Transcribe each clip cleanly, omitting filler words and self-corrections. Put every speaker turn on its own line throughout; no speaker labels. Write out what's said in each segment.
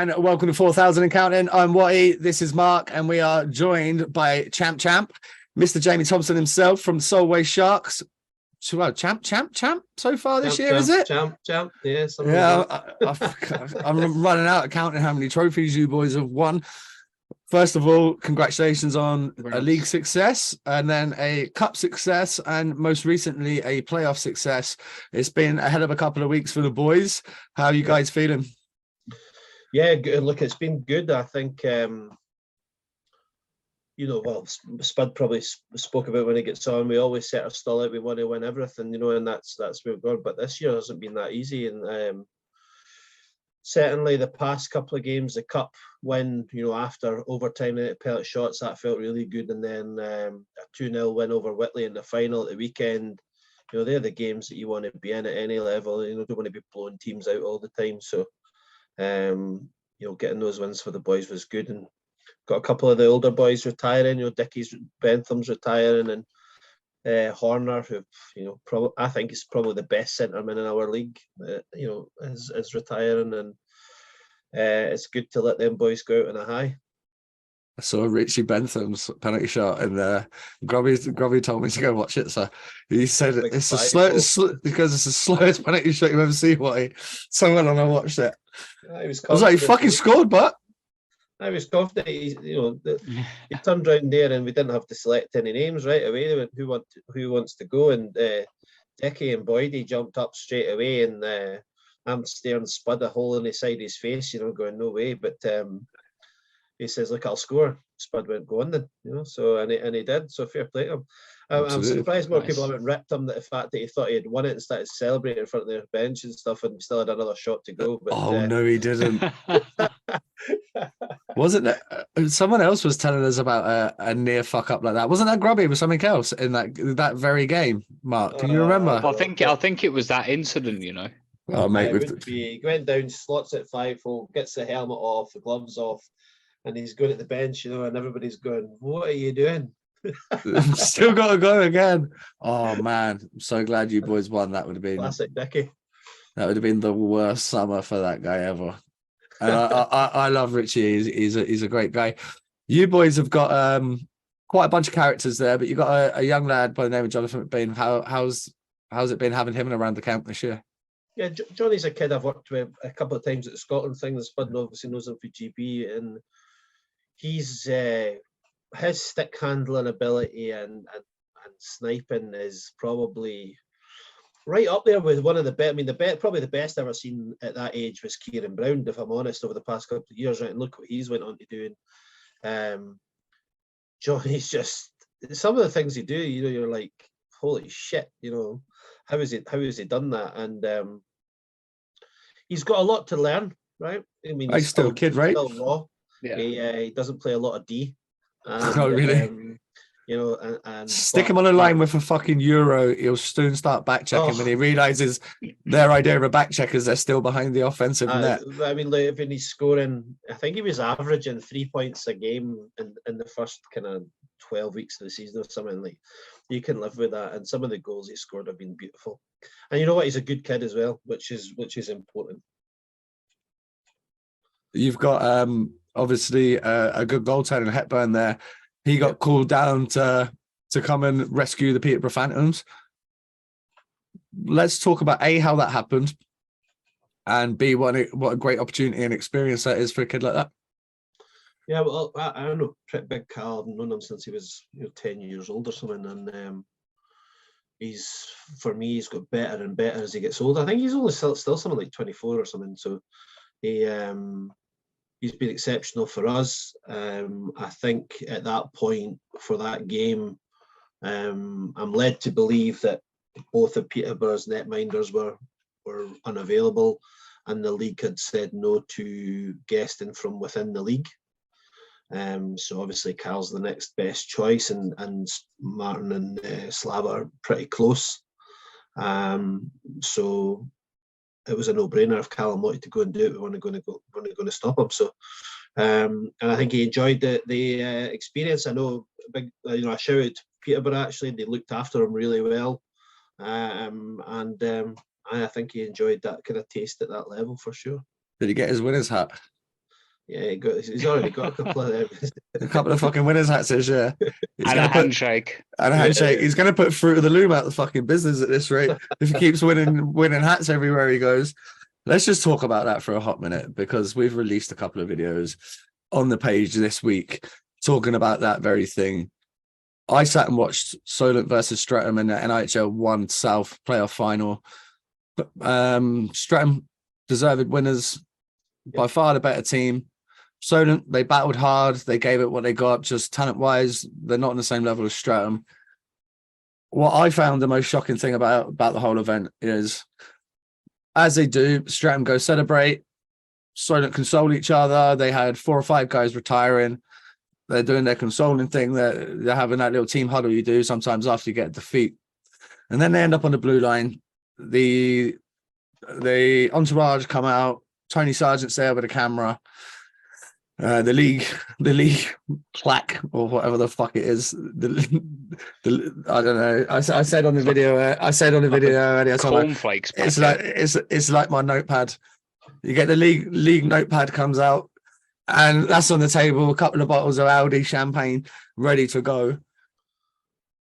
And welcome to 4,000 and Counting. I'm Watty, this is Mark, and we are joined by Champ, Mr. Jamie Thomson himself from Solway Sharks. So, champ so far this year, is it?
Champ.
I'm running out of counting how many trophies you boys have won. First of all, congratulations on a league success and then a cup success and most recently a playoff success. It's been a hell of a couple of weeks for the boys. How are you guys feeling?
Yeah, good. Look, it's been good. I think, Spud probably spoke about when he gets on. We always set our stall out. We want to win everything, and that's where we've gone. But this year hasn't been that easy. And certainly the past couple of games, the cup win, after overtime and penalty shots, that felt really good. And then a 2-0 win over Whitley in the final at the weekend. They're the games that you want to be in at any level. Don't want to be blowing teams out all the time. So, getting those wins for the boys was good, and got a couple of the older boys retiring. Dickie's Bentham's retiring, and Horner, who I think is probably the best centreman in our league, is retiring, and it's good to let them boys go out on a high.
I saw Richie Bentham's penalty shot, and Grubby told me to go watch it. So he said it's the slowest penalty shot you've ever seen. So well, and I watched it. I was like, he fucking scored, but
I was confident. He turned around there, and we didn't have to select any names right away. They went, who wants to go? And Dickie and Boydie jumped up straight away, and I'm staring Spud a hole in the side of his face, going no way. But he says, "Look, I'll score." Spud went, "Go on then," So and he did. So fair play to him. I'm surprised more people haven't ripped him the fact that he thought he had won it and started celebrating in front of their bench and stuff, and still had another shot to go. But
no, he didn't. Wasn't it? Someone else was telling us about a near fuck up like that. Wasn't that Grubby? It was something else in that very game. Mark, can you remember?
I think it was that incident.
Oh mate,
he went down, slots at 5-hole, gets the helmet off, the gloves off, and he's going at the bench, and everybody's going, "What are you doing?"
Still got to go again. Oh man, I'm so glad you boys won. That would have been
classic Dickie.
That would have been the worst summer for that guy ever. And I love Richie. He's a great guy. You boys have got quite a bunch of characters there, but you got a young lad by the name of Jonathan McBain. How's it been having him around the camp this year?
Yeah, Johnny's a kid I've worked with a couple of times at the Scotland thing. The Spud obviously knows him for GB, and he's his stick handling ability and sniping is probably right up there with one of the best. I mean, probably the best I've ever seen at that age was Kieran Brown, if I'm honest, over the past couple of years. Right, and look what he's went on to do. Johnny's just some of the things he do. You're like, holy shit. How has he done that? And he's got a lot to learn, right? I mean,
he's still a kid, right?
Still raw. Yeah. He doesn't play a lot of D. And,
oh, really?
And
stick him on a line with a fucking Euro, he'll soon start back checking when he realizes their idea of a back check is they're still behind the offensive net.
I mean, like, when he's scoring, I think he was averaging 3 points a game in the first kind of 12 weeks of the season or something. Like, you can live with that. And some of the goals he scored have been beautiful. And you know what? He's a good kid as well, which is important.
You've got obviously a good goaltender in Hepburn there. He got called down to come and rescue the Peterborough Phantoms. Let's talk about A, how that happened, and B, what a great opportunity and experience that is for a kid like that.
Yeah, well, I don't know, Big Cal, I've known him since he was 10 years old or something, and he's got better and better as he gets older. I think he's only still something like 24 or something, so he's been exceptional for us. I think at that point for that game, I'm led to believe that both of Peterborough's netminders were unavailable, and the league had said no to guesting from within the league. So obviously Cal's the next best choice, and Martin and Slava are pretty close. So it was a no-brainer. If Callum wanted to go and do it, we weren't going to stop him. So, and I think he enjoyed the experience. I know, I shout out to Peterborough, actually. They looked after him really well, and I think he enjoyed that kind of taste at that level for sure.
Did he get his winner's hat?
Yeah, he's already got a couple of them.
A couple of fucking winners' hats this year. He's
And a
gonna put
handshake.
and a handshake. He's gonna put Fruit of the Loom out the fucking business at this rate if he keeps winning hats everywhere he goes. Let's just talk about that for a hot minute, because we've released a couple of videos on the page this week talking about that very thing. I sat and watched Solent versus Streatham in the NIHL 1 South playoff final. Streatham deserved winners, by far the better team. Solent, they battled hard. They gave it what they got. Just talent-wise, they're not on the same level as Streatham. What I found the most shocking thing about the whole event is, as they do, Streatham go celebrate. Solent console each other. They had 4 or 5 guys retiring. They're doing their consoling thing. They're having that little team huddle you do sometimes after you get a defeat. And then they end up on the blue line. The entourage come out. Tony Sargent's there with a camera. The league plaque or whatever the fuck it is. I don't know. I said on the video earlier.
Cornflakes.
It's like my notepad. You get the league notepad comes out, and that's on the table. A couple of bottles of Aldi champagne ready to go.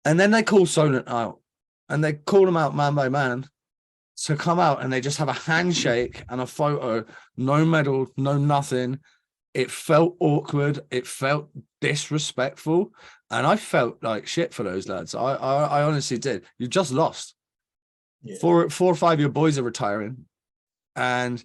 And then they call Solent out, and they call them out man by man to come out, and they just have a handshake and a photo. No medal, no nothing. It felt awkward. It felt disrespectful. And I felt like shit for those lads. I honestly did. You just lost.
Yeah.
4 or 5 of your boys are retiring, and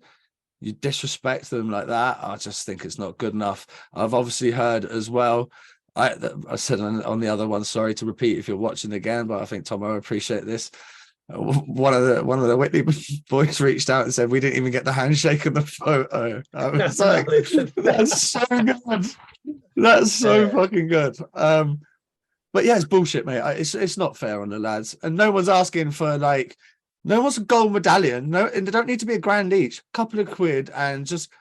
you disrespect them like that. I just think it's not good enough. I've obviously heard as well. I said on the other one, sorry to repeat if you're watching again, but I think Tom, I appreciate this. One of the Whitley boys reached out and said we didn't even get the handshake in the photo. I was like, that's so good. That's so fucking good. But yeah, it's bullshit, mate. It's not fair on the lads, and no one's asking for like, no one's a gold medallion. No, and they don't need to be a grand each. A couple of quid, and just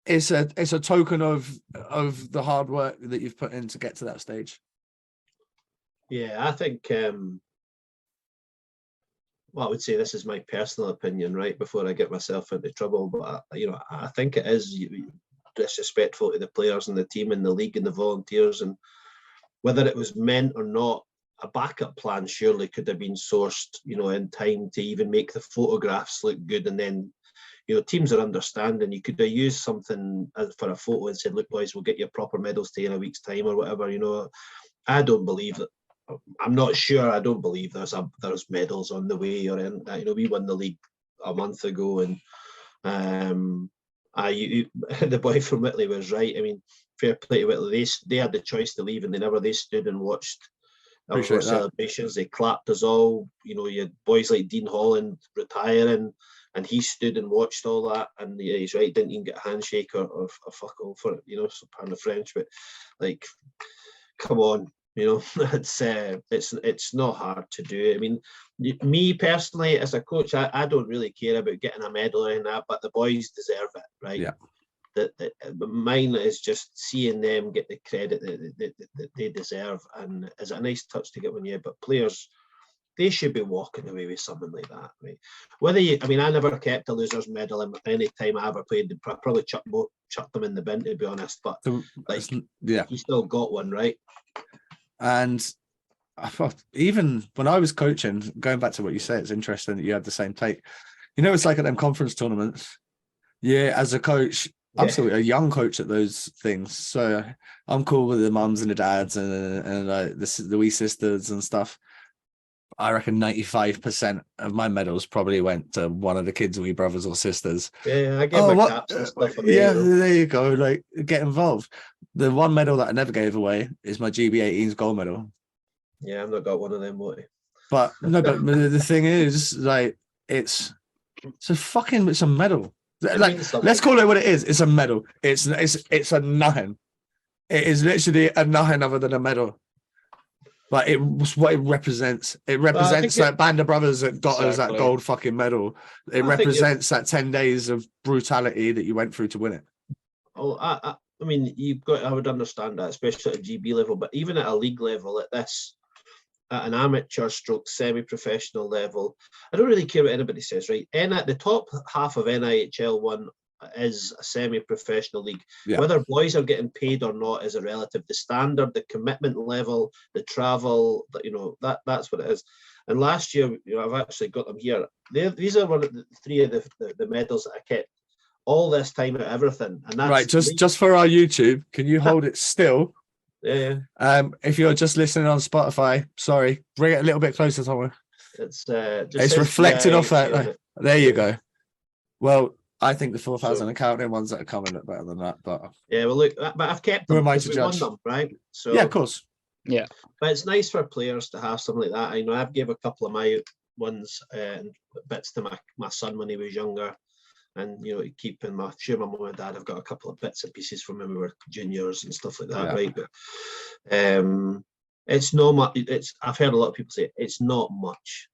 it's a token of the hard work that you've put in to get to that stage.
Yeah, I think. Well, I would say this is my personal opinion, right? Before I get myself into trouble, but I think it is disrespectful to the players and the team and the league and the volunteers, and whether it was meant or not, a backup plan surely could have been sourced, in time to even make the photographs look good. And then, teams are understanding. You could have used something for a photo and said, "Look, boys, we'll get you proper medals to you in a week's time," or whatever. I don't believe that. I'm not sure. I don't believe there's medals on the way or anything. We won the league a month ago, and the boy from Whitley was right. I mean, fair play to Whitley. They had the choice to leave, and they stood and watched our celebrations. They clapped us all. You had boys like Dean Holland retiring, and he stood and watched all that. And yeah, he's right. Didn't even get a handshake or fuck all for it. So pardon the French, but like, come on. It's not hard to do. I mean, me personally, as a coach, I don't really care about getting a medal or anything like that, but the boys deserve it, right?
Yeah.
But mine is just seeing them get the credit that they deserve, and it's a nice touch to get one year. But players, they should be walking away with something like that, right? I never kept a loser's medal, and any time I ever played, I probably chucked them in the bin, to be honest. But you still got one, right?
And even when I was coaching, going back to what you say, it's interesting that you had the same take. It's like at them conference tournaments. Yeah, as a coach, I'm still a young coach at those things, so I'm cool with the mums and the dads and like the wee sisters and stuff. I reckon 95% of my medals probably went to one of the kids' wee brothers or sisters.
Yeah, I gave my caps and stuff.
There you go. Like, get involved. The one medal that I never gave away is my GB18's gold medal.
Yeah, I've not got one of them, Woody.
But no, but the thing is, like, it's a medal. Like, let's call it what it is. It's a medal. It's a nothing. It is literally a nothing other than a medal. But it was what it represents. It represents that band of brothers that got us that gold fucking medal. It represents that 10 days of brutality that you went through to win it.
Oh, I mean, I would understand that, especially at a GB level, but even at a league level, at an amateur stroke semi-professional level, I don't really care what anybody says, right? And at the top half of NIHL 1 is a semi-professional league.
Yeah.
Whether boys are getting paid or not is a relative. The standard, the commitment level, the travel, that's what it is. And last year, I've actually got them here. These are one of the three of the medals that I kept all this time at everything. And that's
right. Just for our YouTube, can you hold it still?
Yeah.
If you're just listening on Spotify, sorry, bring it a little bit closer, Tom. It's reflected off that. There you go. Well, I think the 4,000 accounting ones that are coming look better than that. But
yeah, well, look, but I've kept them because we won them, right? So
yeah, of course.
Yeah,
but it's nice for players to have something like that. I know I've gave a couple of my ones and bits to my son when he was younger, and keeping sure my mum and dad have got a couple of bits and pieces from when we were juniors and stuff like that, right? But it's not much. I've heard a lot of people say it's not much.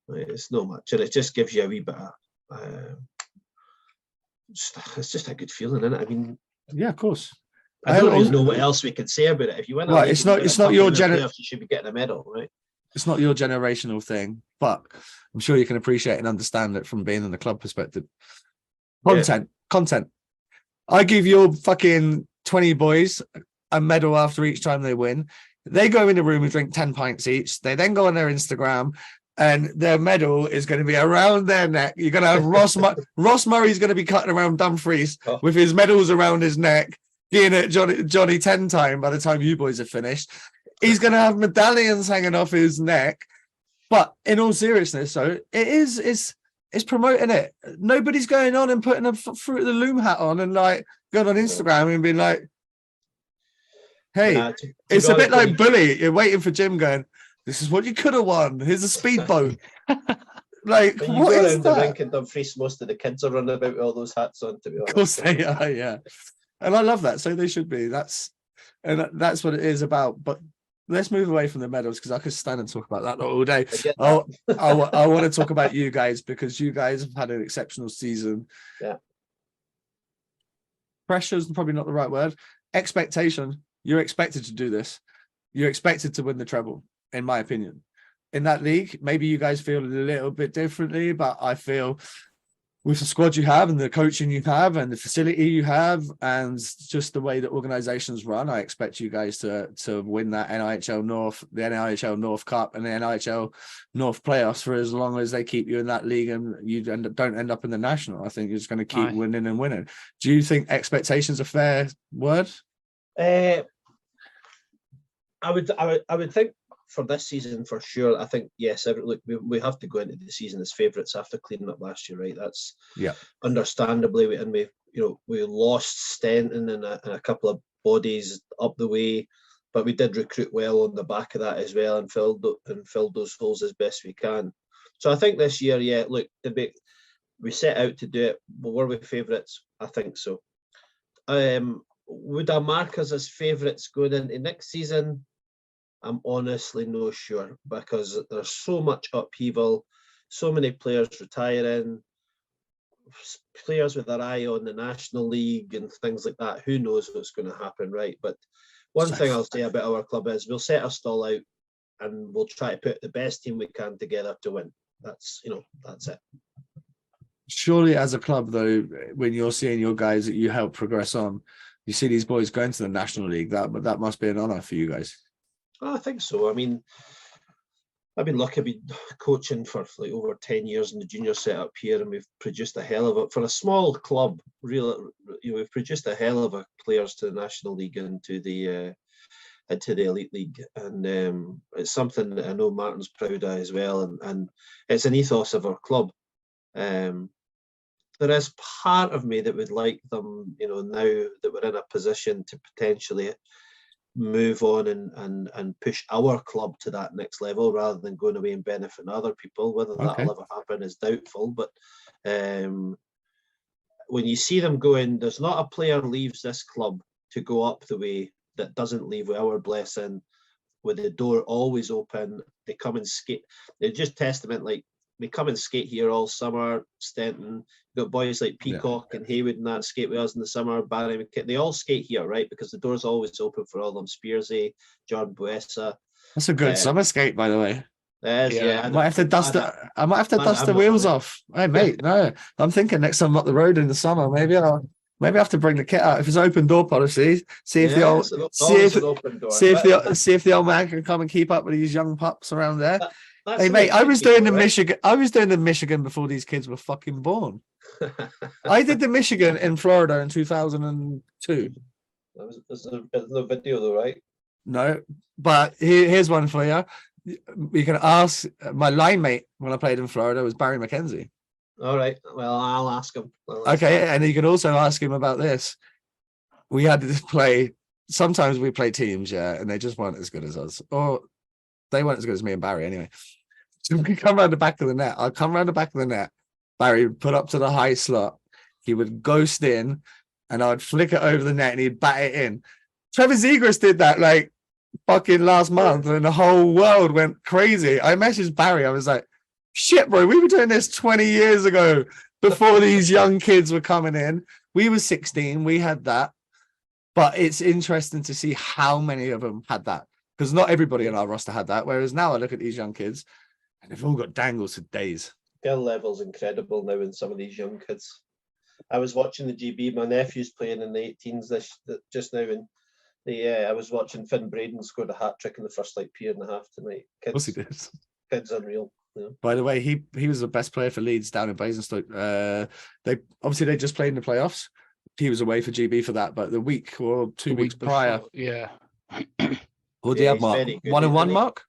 Right? It's not much, and it just gives you a wee bit of. It's just a good feeling, isn't it? I mean,
yeah, of course.
I don't even know what else we can say about it. If you win,
it's not your
generation. You should be getting a medal, right?
It's not your generational thing, but I'm sure you can appreciate and understand it from being in the club perspective. Content. I give your fucking 20 boys a medal after each time they win. They go in the room and drink 10 pints each. They then go on their Instagram, and their medal is going to be around their neck. You're going to have Ross Murray's going to be cutting around Dumfries with his medals around his neck, being at Johnny 10 time by the time you boys are finished. He's going to have medallions hanging off his neck. But in all seriousness, so it's promoting it. Nobody's going on and putting a Fruit of the Loom hat on and like going on Instagram and being like, hey, it's a bit like Bully. You're waiting for Jim going, this is what you could have won. Here's a speedboat. Like,
when you
what
go
is
around
that?
the rink in Dumfries, most of the kids are running about with all those hats on, to be honest.
Of course they are, yeah. And I love that. So they should be. That's what it is about. But let's move away from the medals because I could stand and talk about that all day. I want to talk about you guys because you guys have had an exceptional season.
Yeah.
Pressure's probably not the right word. Expectation. You're expected to do this. You're expected to win the treble, in my opinion. In that league, maybe you guys feel a little bit differently, but I feel with the squad you have and the coaching you have and the facility you have and just the way that organizations run, I expect you guys to win that NIHL North, the NIHL North Cup and the NIHL North playoffs for as long as they keep you in that league and you don't end up in the national. I think you're just going to keep winning and winning. Do you think expectations are a fair word?
I would think for this season for sure. I think yes. Look, we have to go into the season as favourites after cleaning up last year, right? That's understandably, we lost Stenton and a couple of bodies up the way, but we did recruit well on the back of that as well and filled those holes as best we can. So I think this year, look, we set out to do it. But were we favourites? I think so. Would I mark us as favourites going into next season? I'm honestly not sure because there's so much upheaval, so many players retiring, players with their eye on the National League and things like that. Who knows what's going to happen, right? But one thing I'll say about our club is we'll set our stall out and we'll try to put the best team we can together to win. That's it.
Surely as a club, though, when you're seeing your guys that you help progress on, you see these boys going to the National League, that must be an honour for you guys.
I think so. I mean, I've been lucky to be coaching for like over 10 years in the junior setup here, and we've produced a hell of a, for a small club, really, we've produced a hell of a players to the National League and to the Elite League. And it's something that I know Martin's proud of as well. And it's an ethos of our club. There is part of me that would like them, now that we're in a position to potentially move on and push our club to that next level rather than going away and benefiting other people. Whether that'll ever happen is doubtful, but when you see them going, there's not a player leaves this club to go up the way that doesn't leave with our blessing, with the door always open. They come and skate. They're just testament, like we come and skate here all summer. Stenton, you've got boys like Peacock and Haywood and that skate with us in the summer. Barry McKinney, they all skate here, right? Because the door's always open for all them. Spearsy, John Buessa.
That's a good summer skate, by the way.
Yes,
Yeah.
I might have to dust
Man,
I might have to
man,
dust the
I'm not
wheels
really-
off. Hey mate, no. I'm thinking next time I'm up the road in the summer, maybe I have to bring the kit out. If it's open door policy, see if the
Yeah,
old
it's
see
always
if
an open door.
see if
But
the old man can come and keep up with these young pups around there.
that's
Hey
the
mate,
way
I
to
was
keep
doing the
people, right?
Michigan. I was doing the Michigan before these kids were fucking born. I did the Michigan in Florida in 2002.
There's no video though, right?
No, but here's one for you. You can ask my line mate when I played in Florida was Barry McKenzie.
All right. Well, I'll ask him.
Okay, and you can also ask him about this. We had to play. Sometimes we play teams, yeah, and they just weren't as good as us, or they weren't as good as me and Barry anyway. So we come around the back of the net. I'd come around the back of the net. Barry would put up to the high slot. He would ghost in, and I'd flick it over the net, and he'd bat it in. Trevor Zegras did that like fucking last month, and the whole world went crazy. I messaged Barry. I was like, "Shit, bro, we were doing this 20 years ago before these young kids were coming in. We were 16. We had that." But it's interesting to see how many of them had that, because not everybody in our roster had that. Whereas now I look at these young kids and they've all got dangles for days.
Skill level's incredible now in some of these young kids. I was watching the GB. My nephew's playing in the 18s just now, and I was watching Finn Braden scored a hat trick in the first like year and a half tonight.
Of course he
Kids,
did.
kids unreal. Yeah.
By the way, he was the best player for Leeds down in Basingstoke. They just played in the playoffs. He was away for GB for that, but the week or 2 weeks prior,
Yeah.
what do you have,
he's
Mark?
very good,
1-1,
isn't he?
Mark?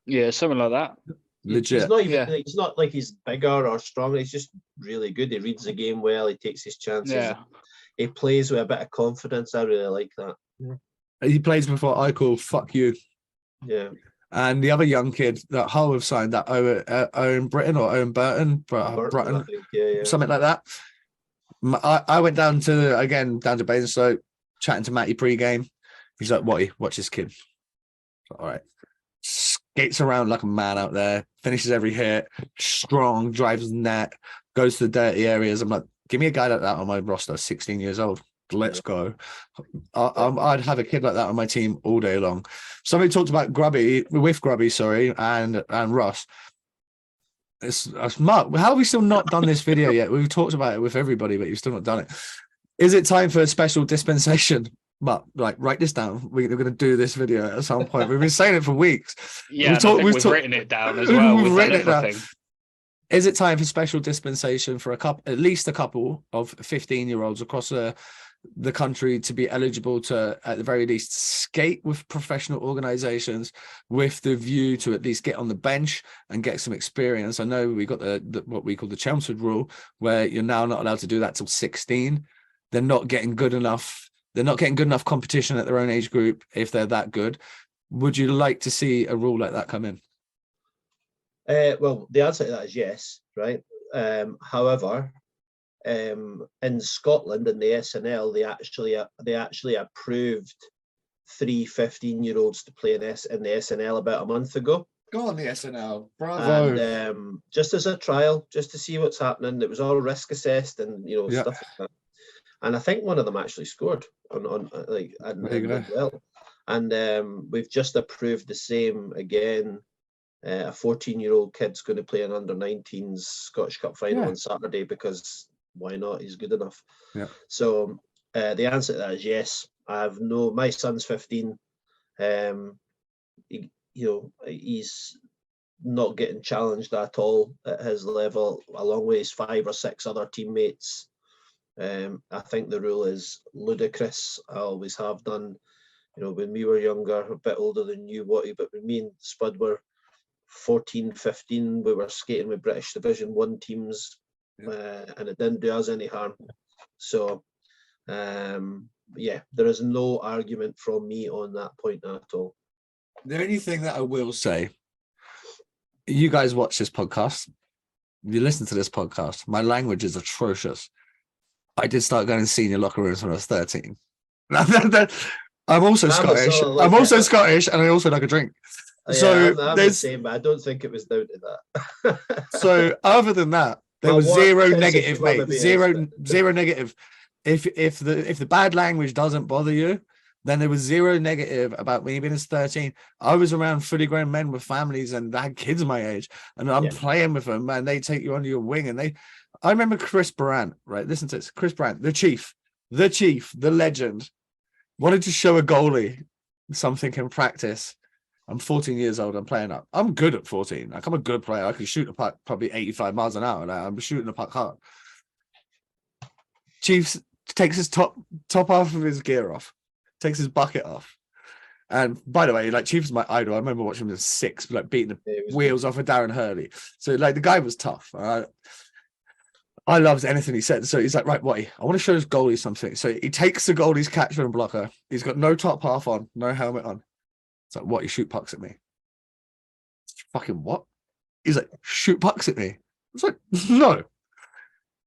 Yeah, something like that.
Legit.
He's not even.
Yeah.
He's not like he's bigger or stronger. He's just really good. He reads the game well. He takes his chances.
Yeah.
He plays with a bit of confidence. I really like that.
He plays before I call fuck you.
Yeah.
And the other young kid that Hull have signed, that Owen Britton or Owen Burton,
Burton, I think. Yeah.
something like that. I went down to Basingstoke, chatting to Matty pre-game. He's like, watch this kid. All right. Skates around like a man out there, finishes every hit, strong, drives net, goes to the dirty areas. I'm like, give me a guy like that on my roster, 16 years old. Let's go. I'd have a kid like that on my team all day long. Somebody talked about Grubby, and Ross. It's Mark. How have we still not done this video yet? We've talked about it with everybody, but you've still not done it. Is it time for a special dispensation? Mark, like, write this down. We're going to do this video at some point. We've been saying it for weeks.
Yeah, we've written it down as well.
We've
We've
written
done
it down.
everything.
Is it time for special dispensation for at least a couple of 15-year-olds across the country to be eligible to, at the very least, skate with professional organizations with the view to at least get on the bench and get some experience? I know we got the what we call the Chelmsford rule, where you're now not allowed to do that till 16. They're not getting good enough. They're not getting good enough competition at their own age group if they're that good. Would you like to see a rule like that come in?
Well, the answer to that is yes, right? However, in Scotland in the SNL, they actually approved 3 15-year-olds to play in the SNL about a month ago.
Go on the SNL, bravo!
And just as a trial, just to see what's happening. It was all risk assessed and stuff like that. And I think one of them actually scored on did well. And we've just approved the same again. A 14-year-old kid's going to play an under-19s Scottish Cup final on Saturday, because why not? He's good enough.
Yeah.
So the answer to that is yes. My son's 15. He's not getting challenged at all at his level, along with his 5 or 6 other teammates. I think the rule is ludicrous. I always have done. When we were younger, a bit older than you, but when me and Spud were 14, 15, we were skating with British Division 1 teams, and it didn't do us any harm. So, there is no argument from me on that point at all.
The only thing that I will say, you guys watch this podcast, you listen to this podcast, my language is atrocious. I did start going to senior locker rooms when I was 13. I'm also Scottish. I'm also Scottish, and I also like a drink.
So I'm the same, but I don't think it was down to that.
So other than that, there was zero negative, mate. Zero negative. If the bad language doesn't bother you, Then there was zero negative about me being 13. I was around fully grown men with families and they had kids my age, and I'm playing with them, and they take you under your wing. And I remember Chris Brandt, right? Listen to this. Chris Brandt, the chief, the legend, wanted to show a goalie something in practice. I'm 14 years old. I'm playing up. I'm good at 14. Like, I'm a good player. I can shoot a puck probably 85 miles an hour. Now I'm shooting the puck hard. Chiefs takes his top half of his gear off, takes his bucket off. And by the way, like, Chief's my idol. I remember watching him at 6, like beating the wheels off of Darren Hurley. So like the guy was tough. I loved anything he said. So he's like, right, Watty, I want to show this goalie something. So he takes the goalie's catcher and blocker. He's got no top half on, no helmet on. It's like, what? You shoot pucks at me? Fucking what? He's like, shoot pucks at me. I was like, no.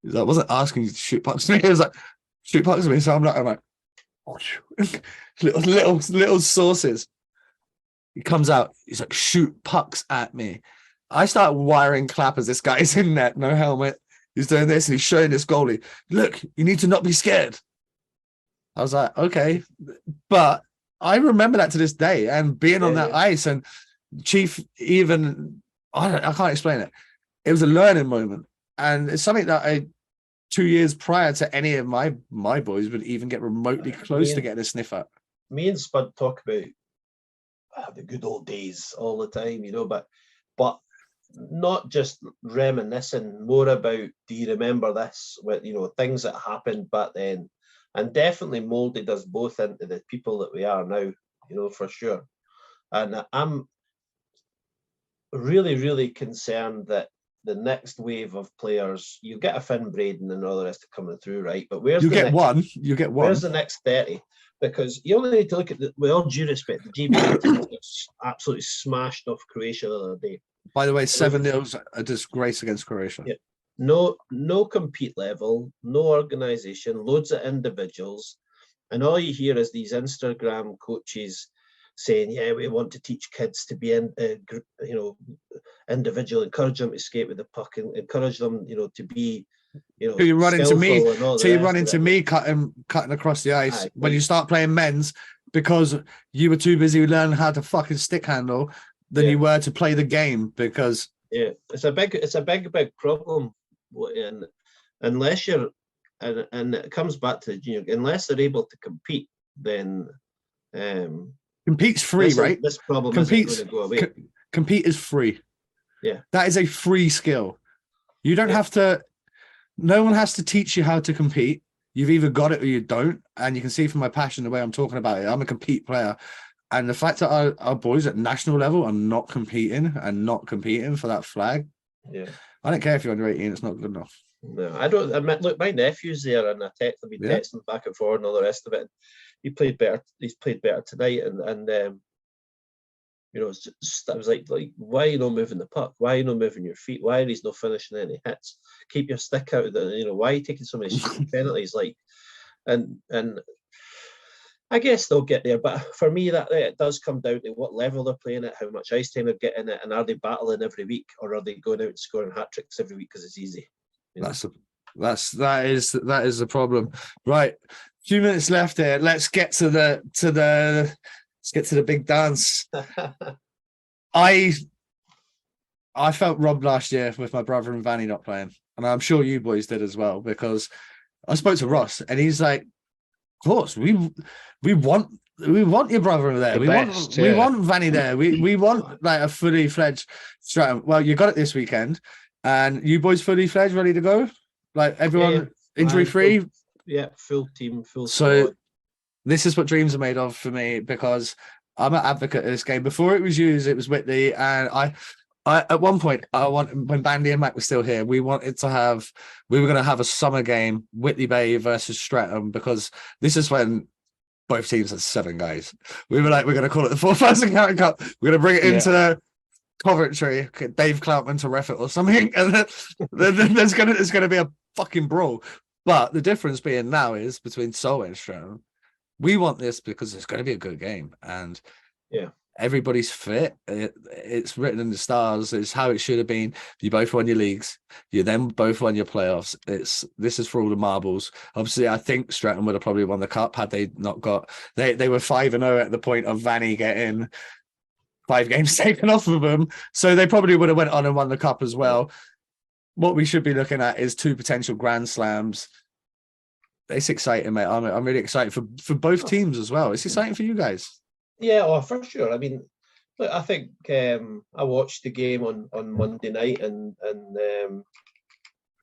He's like, I wasn't asking you to shoot pucks at me. He was like, shoot pucks at me. So I'm like, oh, little sources. He comes out. He's like, shoot pucks at me. I start wiring clappers. This guy's in net, no helmet. He's doing this, and he's showing this goalie, look, you need to not be scared. I was like, okay. But I remember that to this day, and being on that ice, and Chief, even, I can't explain it. It was a learning moment. And it's something that 2 years prior to any of my boys would even get remotely close to getting a sniff at.
Me and Spud talk about the good old days all the time, you know, but not just reminiscing, more about, do you remember this, with, you know, things that happened back then, and definitely molded us both into the people that we are now, you know, for sure. And I'm really, really concerned that the next wave of players, you get a Finn Braden and all the rest coming through, right? But where's
you get one.
Where's the next 30? Because you only need to look at with all due respect, the GB absolutely smashed off Croatia the other day.
By the way, 7-0's a disgrace against Croatia.
Yeah. No compete level, no organization, loads of individuals, and all you hear is these Instagram coaches saying, "Yeah, we want to teach kids to be individual, encourage them to skate with the puck, and encourage them, you know, to be, you know."
You run into me, till you run into me cutting across the ice when you start playing men's, because you were too busy learning how to fucking stick handle than you were to play the game. Because
it's a big problem, and unless you're and it comes back to, you know, unless they're able to compete, then
compete's free, right?
This problem isn't going to go away.
Compete is free.
Yeah,
that is a free skill. You don't have to. No one has to teach you how to compete. You've either got it or you don't. And you can see from my passion the way I'm talking about it. I'm a compete player. And the fact that our boys at national level are not competing for that flag.
Yeah.
I don't care if you're under 18, it's not good enough.
No, I don't. I mean, look, my nephew's there, and I've been texting back and forth and all the rest of it. He played better. He's played better tonight, and you know, it's just, I was like, why are you not moving the puck? Why are you not moving your feet? Why are he not finishing any hits? Keep your stick out of the, you know, why are you taking so many penalties? Like, and I guess they'll get there, but for me, that it does come down to what level they're playing at, how much ice time they're getting it, and are they battling every week, or are they going out and scoring hat tricks every week because it's easy? You know?
That is the problem. Right, a few minutes left here. Let's get to the big dance. I felt robbed last year with my brother and Vanny not playing, and I'm sure you boys did as well, because I spoke to Ross and he's like, of course, we want your brother over there. We want Vanny there. We want like a fully fledged Streatham. Well, you got it this weekend, and you boys fully fledged, ready to go. Like everyone injury free.
Full team, full.
So
squad.
This is what dreams are made of for me, because I'm an advocate of this game. Before it was used, it was Whitley, and I at one point, when Bandy and Mac were still here, we were going to have a summer game, Whitley Bay versus Streatham, because this is when both teams had 7 guys. We were like, we're going to call it the 4,000 Carrot Cup. We're going to bring it into Coventry, Dave Cloutman to ref it or something, and then there's going to be a fucking brawl. But the difference being now is between Solway and Streatham. We want this because it's going to be a good game, and everybody's fit. It's written in the stars. It's how it should have been. You both won your leagues. You then both won your playoffs. This is for all the marbles. Obviously, I think Streatham would have probably won the cup had they not got. They were 5-0 at the point of Vanny getting 5 games taken off of them, so they probably would have went on and won the cup as well. What we should be looking at is 2 potential Grand Slams. It's exciting, mate. I'm really excited for both teams as well. It's exciting for you guys.
Yeah, oh, for sure. I mean, look, I think I watched the game on Monday night, and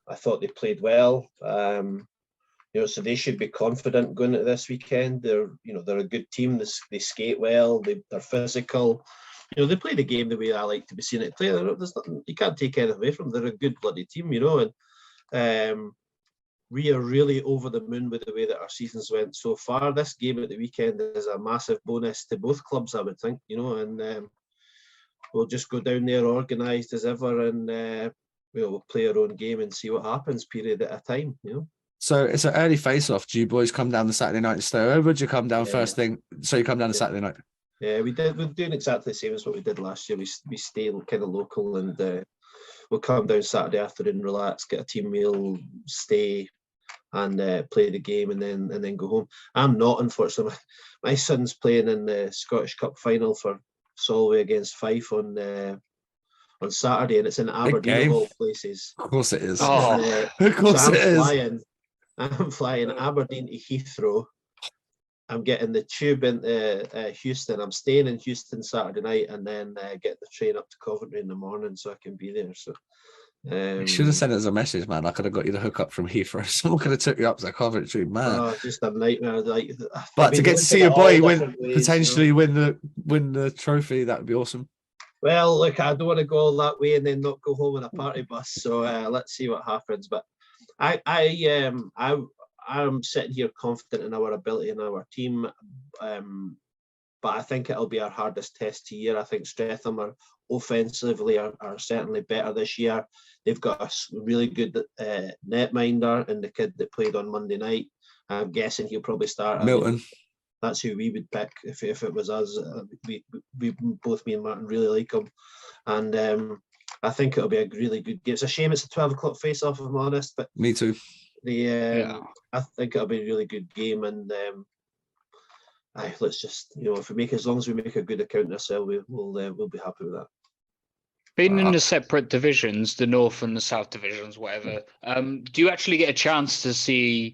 I thought they played well. So they should be confident going into this weekend. They're a good team. They skate well. They're physical. They play the game the way I like to be seeing it play. There's nothing, you can't take anything away from them. They're a good bloody team, and we are really over the moon with the way that our seasons went so far. This game at the weekend is a massive bonus to both clubs, I would think, and we'll just go down there organised as ever, and we'll play our own game and see what happens, period at a time,
So it's an early face-off. Do you boys come down the Saturday night and stay over? Do you come down first thing? So you come down the Saturday night?
Yeah, we did. We're doing exactly the same as what we did last year. We stay kind of local, and we'll come down Saturday afternoon, relax, get a team meal, stay, and play the game, and then go home. I'm not, unfortunately. My son's playing in the Scottish Cup final for Solway against Fife on Saturday, and it's in Aberdeen of all places.
Of course it is.
Of course it is. I'm flying Aberdeen to Heathrow. I'm getting the tube into Houston. I'm staying in Houston Saturday night, and then get the train up to Coventry in the morning so I can be there. So you
should have sent us a message, man. I could have got you the hook up from Heathrow. Someone could have took you up to Coventry, man.
Oh, just a nightmare.
But to get to see your boy potentially win the trophy, that would be awesome.
Well, look, I don't want to go all that way and then not go home on a party bus. So let's see what happens. But I'm sitting here confident in our ability and our team, but I think it'll be our hardest test to year. I think Streatham are offensively are certainly better this year. They've got a really good netminder and the kid that played on Monday night. I'm guessing he'll probably start.
Milton.
That's who we would pick if it was us. We both, me and Martin, really like him, and I think it'll be a really good game. It's a shame it's a 12 o'clock face-off, if I'm honest, but
me too.
I think it'll be a really good game, and let's just as long as we make a good account of ourselves, we'll be happy with that.
Being in the separate divisions, the North and the South divisions, whatever, do you actually get a chance to see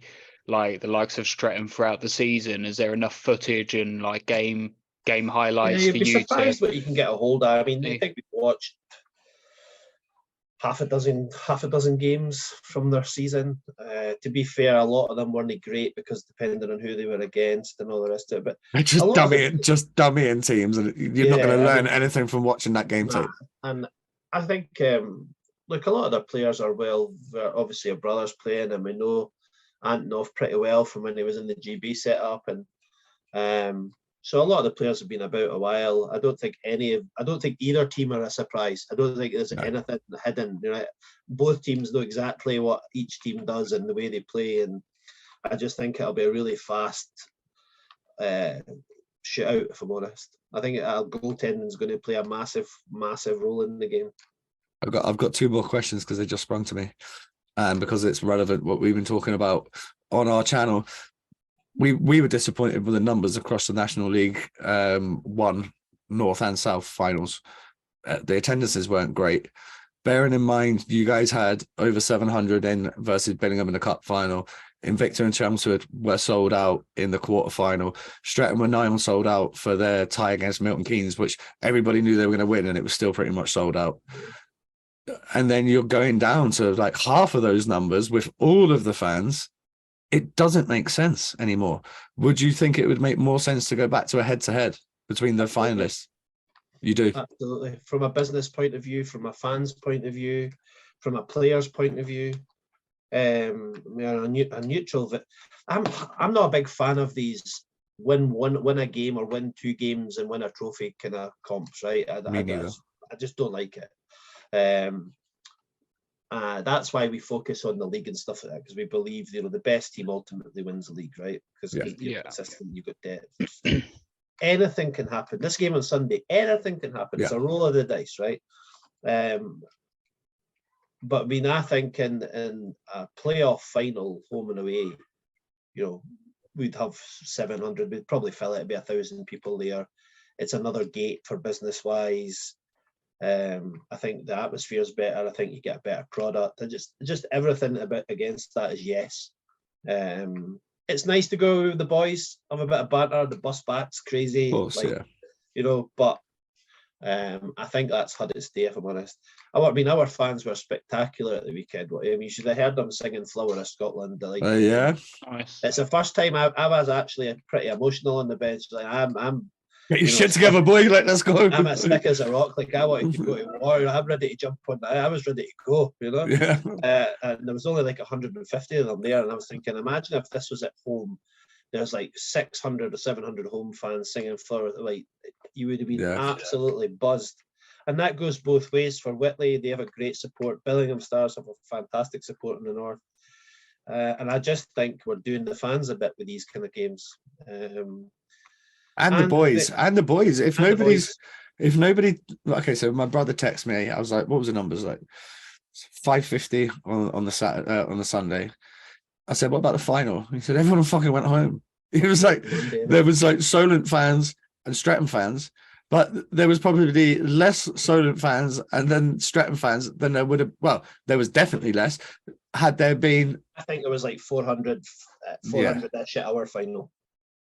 like the likes of Streatham throughout the season? Is there enough footage and like game highlights for you to?
You'd be surprised what you can get a hold of. I mean, I think we've watched half a dozen games from their season. To be fair, a lot of them weren't great because depending on who they were against and all the rest of it. But
just dummying teams, and you're not going to learn anything from watching that game tape.
And I think, look, a lot of their players are obviously our brothers playing, and we know Antonov pretty well from when he was in the GB setup, and so a lot of the players have been about a while. I don't think either team are a surprise. I don't think there's anything hidden. Both teams know exactly what each team does and the way they play, and I just think it'll be a really fast shootout, if I'm honest. I think goaltending is going to play a massive role in the game.
I've got 2 more questions because they just sprung to me, and because it's relevant what we've been talking about on our channel. We were disappointed with the numbers across the National League 1 North and South finals. The attendances weren't great. Bearing in mind, you guys had over 700 in versus Billingham in the Cup final. Invicta and Chelmsford were sold out in the quarterfinal. Streatham were 9 sold out for their tie against Milton Keynes, which everybody knew they were going to win, and it was still pretty much sold out. And then you're going down to like half of those numbers with all of the fans. It doesn't make sense anymore. Would you think it would make more sense to go back to a head-to-head between the finalists? You do?
Absolutely. From a business point of view, from a fan's point of view, from a player's point of view, a neutral. I'm not a big fan of these win a game or win 2 games and win a trophy kind of comps, right?
Me neither.
I just don't like it. That's why we focus on the league and stuff like that, because we believe the best team ultimately wins the league, right? Because you're consistent, you've got depth. anything can happen. This game on Sunday, anything can happen. It's a roll of the dice, right? But I mean, I think in a playoff final, home and away, we'd have 700. We'd probably fill it. It'd be 1,000 people there. It's another gate for business wise. I think the atmosphere is better. I think you get a better product. Just everything against that is yes. It's nice to go with the boys, have a bit of banter. The bus back's crazy,
of course,
but I think that's had its day, if I'm honest. I mean, our fans were spectacular at the weekend. I mean, you should have heard them singing "Flower of Scotland."
Nice.
It's the first time I was actually pretty emotional on the bench. Like I'm
get your shit together, boy. Let's go.
I'm as thick as a rock. Like I wanted to go to war. I'm ready to jump on that. I was ready to go.
Yeah.
And there was only like 150 of them there, and I was thinking, imagine if this was at home. There's like 600 or 700 home fans singing "Flower." Like you would have been absolutely buzzed. And that goes both ways for Whitley. They have a great support. Billingham Stars have a fantastic support in the north. And I just think we're doing the fans a bit with these kind of games.
And the boys. If nobody, okay, so my brother texted me. I was like, what was the numbers? Like 550 on the Saturday, on the Sunday. I said, what about the final? He said, everyone fucking went home. He was like, there was like Solent fans and Streatham fans, but there was probably less Solent fans and then Streatham fans than there would have. Well, there was definitely less. Had there been,
I think there was like 400-ish at our final.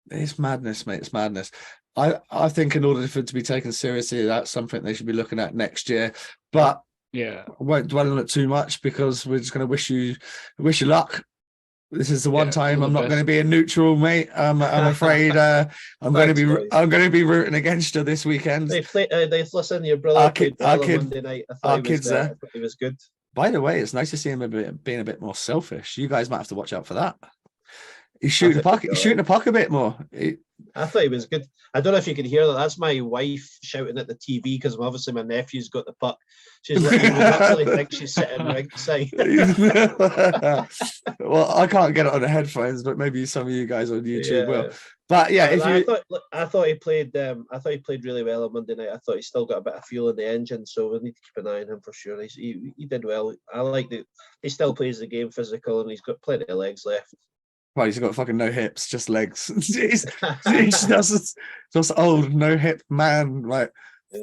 It's madness, mate. It's madness. I think in order for it to be taken seriously, that's something they should be looking at next year. But I won't dwell on it too much because we're just going to wish you luck. This is the one time I'm not going to be a neutral, mate. I'm afraid I'm going to be rooting against you this weekend.
They listen. Your brother played well on Monday night. I thought he was good.
By the way, it's nice to see him being a bit more selfish. You guys might have to watch out for that. He's shooting the puck. He's shooting the puck a bit more.
I thought he was good. I don't know if you could hear that. That's my wife shouting at the TV because obviously my nephew's got the puck. She's like, you would actually think she's sitting ringside.
Well, I can't get it on the headphones, but maybe some of you guys on YouTube will. But yeah,
I thought he played. I thought he played really well on Monday night. I thought he still got a bit of fuel in the engine, so we need to keep an eye on him for sure. He did well. I like that he still plays the game physical, and he's got plenty of legs left.
Well, he's got fucking no hips, just legs. he's just old, no hip man, like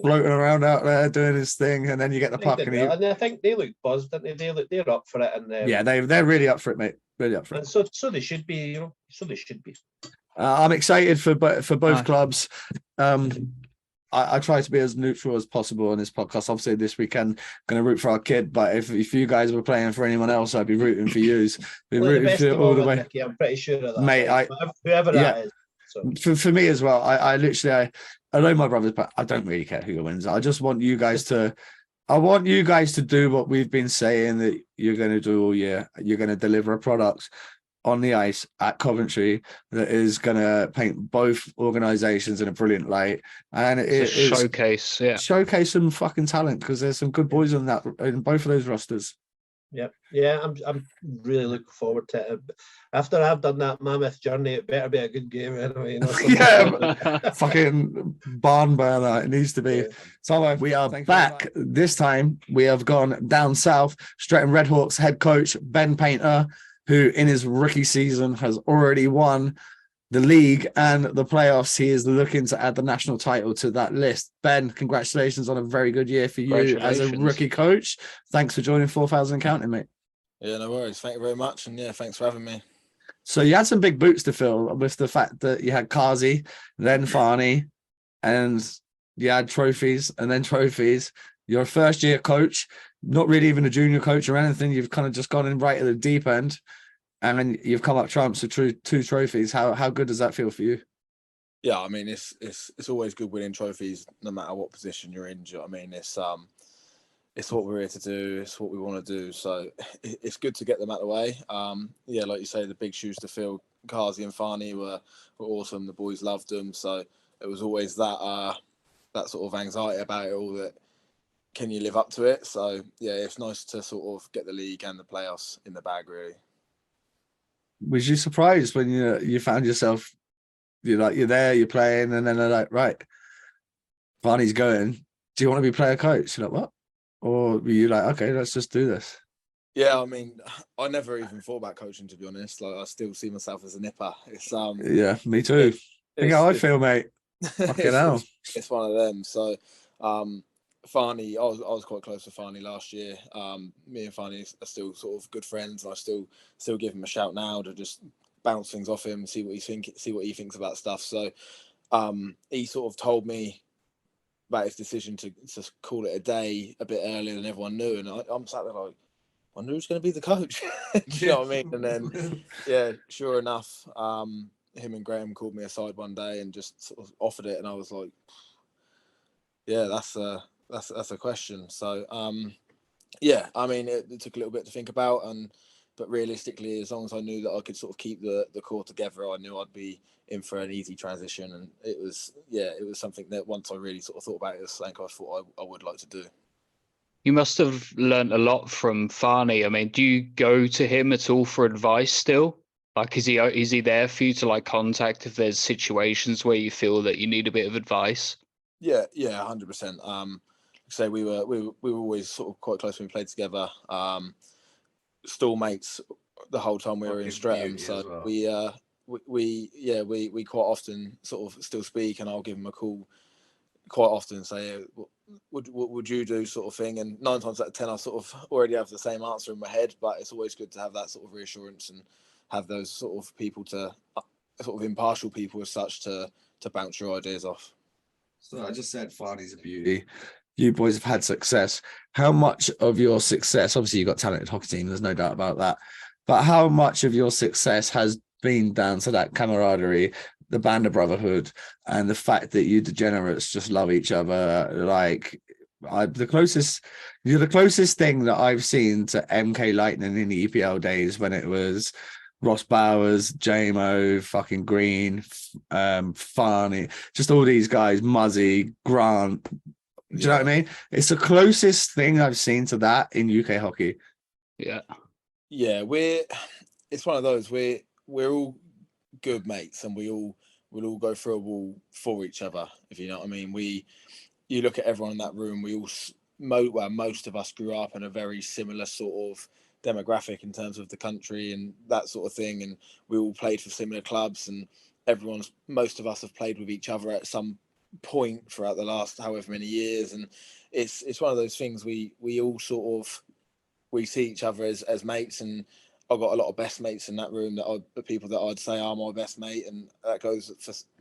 floating around out there doing his thing, and then you get the puck.
And I think they look buzzed, didn't they? They're up for it, and
they're really up for it, mate. Really up for it.
And so they should be, So they should be.
I'm excited for both clubs. I try to be as neutral as possible on this podcast. Obviously, this weekend, going to root for our kid. But if you guys were playing for anyone else, I'd be rooting for you. Rooting for all the way.
Nicky, I'm pretty sure of that,
mate.
Whoever that is.
So. For me as well, I literally know my brothers, but I don't really care who wins. I just want you guys to. I want you guys to do what we've been saying that you're going to do all year. You're going to deliver a product on the ice at Coventry that is going to paint both organisations in a brilliant light, and showcase some fucking talent because there's some good boys in both of those rosters.
Yeah, I'm really looking forward to it. After I've done that mammoth journey, it better be a good game anyway.
Fucking barn burner. It needs to be. Yeah. So we are back. This time we have gone down south. Streatham RedHawks head coach Ben Paynter, who in his rookie season has already won the league and the playoffs. He is looking to add the national title to that list. Ben, congratulations on a very good year for you as a rookie coach. Thanks for joining 4,000 Counting, mate.
Yeah, no worries. Thank you very much. And thanks for having me.
So you had some big boots to fill with the fact that you had Kazi, then Farney, and you had trophies and then trophies. You're a first-year coach, not really even a junior coach or anything. You've kind of just gone in right at the deep end, and then you've come up trumps with two trophies. How good does that feel for you?
Yeah, I mean, it's always good winning trophies, no matter what position you're in. Do you know what I mean? It's what we're here to do. It's what we want to do. So it's good to get them out of the way. Like you say, the big shoes to fill. Kazi and Farney were awesome. The boys loved them. So it was always that sort of anxiety about it all. That can you live up to it? So it's nice to sort of get the league and the playoffs in the bag. Really.
Was you surprised when you found yourself you're there, you're playing, and then they're like, right, Barney's going. Do you want to be player coach? You're like, what? Or were you like, okay, let's just do this?
Yeah, I mean, I never even thought about coaching, to be honest. Like, I still see myself as a nipper. It's
Yeah, me too. Think how I feel, mate. Fucking hell.
It's one of them. So, Farney, I was quite close with Farney last year. Me and Farney are still sort of good friends, and I still give him a shout now to just bounce things off him, see what he thinks about stuff. So, he sort of told me about his decision to call it a day a bit earlier than everyone knew, and I'm sat there like, I wonder who's going to be the coach. Do you know what I mean? And then, yeah, sure enough, him and Graham called me aside one day and just sort of offered it, and I was like, yeah, that's a question. So, yeah, I mean, it took a little bit to think about, but realistically, as long as I knew that I could sort of keep the core together, I knew I'd be in for an easy transition, and it was something that once I really sort of thought about it, it was something I thought I would like to do.
You must have learnt a lot from Farney. I mean, do you go to him at all for advice still? Like, is he there for you to like contact if there's situations where you feel that you need a bit of advice?
Yeah, 100%. So we were always sort of quite close when we played together. Still mates the whole time we were in Streatham. So well. we quite often sort of still speak, and I'll give him a call quite often and say, what would you do, sort of thing. And 9 times out of 10, I sort of already have the same answer in my head, but it's always good to have that sort of reassurance and have those sort of people to sort of impartial people as such to bounce your ideas off.
So I just said Farney's a beauty. You boys have had success. How much of your success, obviously you've got a talented hockey team, there's no doubt about that, but how much of your success has been down to that camaraderie, the band of brotherhood, and the fact that you degenerates just love each other? Like, you're the closest thing that I've seen to MK Lightning in the EPL days, when it was Ross Bowers, JMO, fucking Green, Farney, just all these guys, Muzzy, Grant. Do you know what I mean? It's the closest thing I've seen to that in UK hockey.
Yeah, it's one of those, we're all good mates, and we'll all go through a wall for each other, if you know what I mean. You look at everyone in that room, we all most of us grew up in a very similar sort of demographic in terms of the country and that sort of thing, and we all played for similar clubs, and most of us have played with each other at some point throughout the last however many years, and it's one of those things we all sort of see each other as mates. And I've got a lot of best mates in that room the people that I'd say are my best mate, and that goes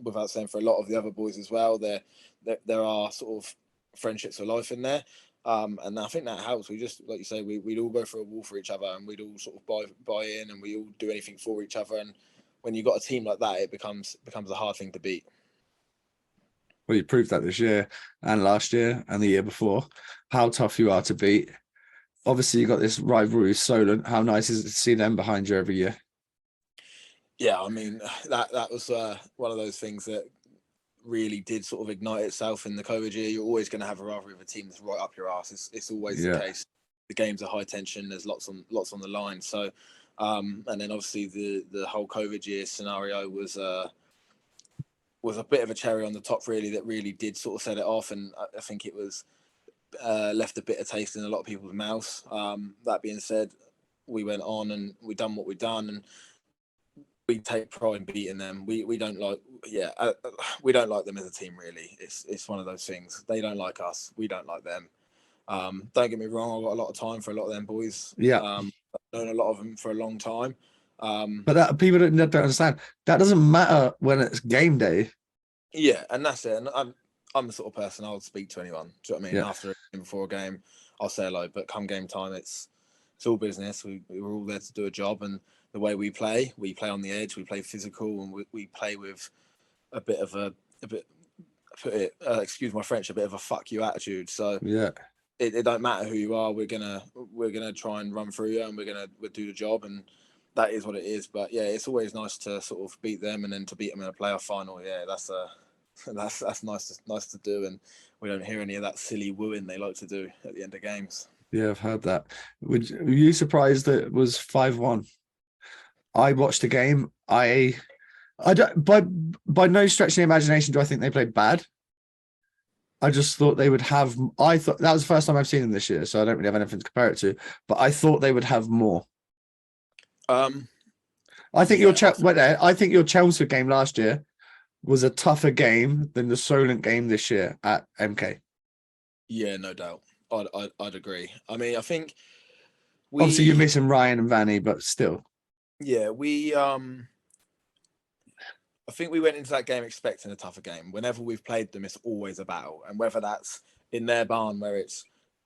without saying for a lot of the other boys as well. There are sort of friendships for life in there, and I think that helps. We just, like you say, we'd all go for a wall for each other, and we'd all sort of buy in, and we all do anything for each other. And when you've got a team like that, it becomes a hard thing to beat.
Well, you proved that this year and last year and the year before, how tough you are to beat. Obviously, you got this rivalry with Solent. How nice is it to see them behind you every year? Yeah,
I mean, that was one of those things that really did sort of ignite itself in the COVID year. You're always going to have a rivalry with a team that's right up your ass. It's always the case. The games are high tension. There's lots on the line. So, and then obviously the whole COVID year scenario was a bit of a cherry on the top, really, that really did sort of set it off. And I think it was left a bitter taste in a lot of people's mouths. That being said, we went on and we done what we done, and we take pride in beating them. We don't like them as a team, really. It's one of those things. They don't like us. We don't like them. Don't get me wrong, I've got a lot of time for a lot of them boys.
Yeah.
I've known a lot of them for a long time.
But that people don't understand. That doesn't matter when it's game day.
Yeah, and that's it. And I'm the sort of person, I'll speak to anyone. Do you know what I mean?
Yeah.
After before a game, I'll say hello. But come game time, it's all business. We're all there to do a job, and the way we play on the edge. We play physical, and we play with a bit of excuse my French, a bit of a fuck you attitude. So
yeah,
it don't matter who you are. We're gonna try and run through you, and we'll do the job, and that is what it is. But yeah, it's always nice to sort of beat them, and then to beat them in a playoff final. Yeah, that's nice to do, and we don't hear any of that silly wooing they like to do at the end of games.
Yeah, I've heard that. Were you surprised that it was 5-1? I watched the game. I I don't by no stretch of the imagination do I think they played bad. I just thought they would have. I thought that was the first time I've seen them this year, so I don't really have anything to compare it to. But I thought they would have more. I think I think your Chelsea game last year was a tougher game than the Solent game this year at MK.
Yeah, no doubt. I'd agree. I mean, I think
obviously you're missing Ryan and Vanny, but still.
Yeah, I think we went into that game expecting a tougher game. Whenever we've played them, it's always a battle. And whether that's in their barn where it's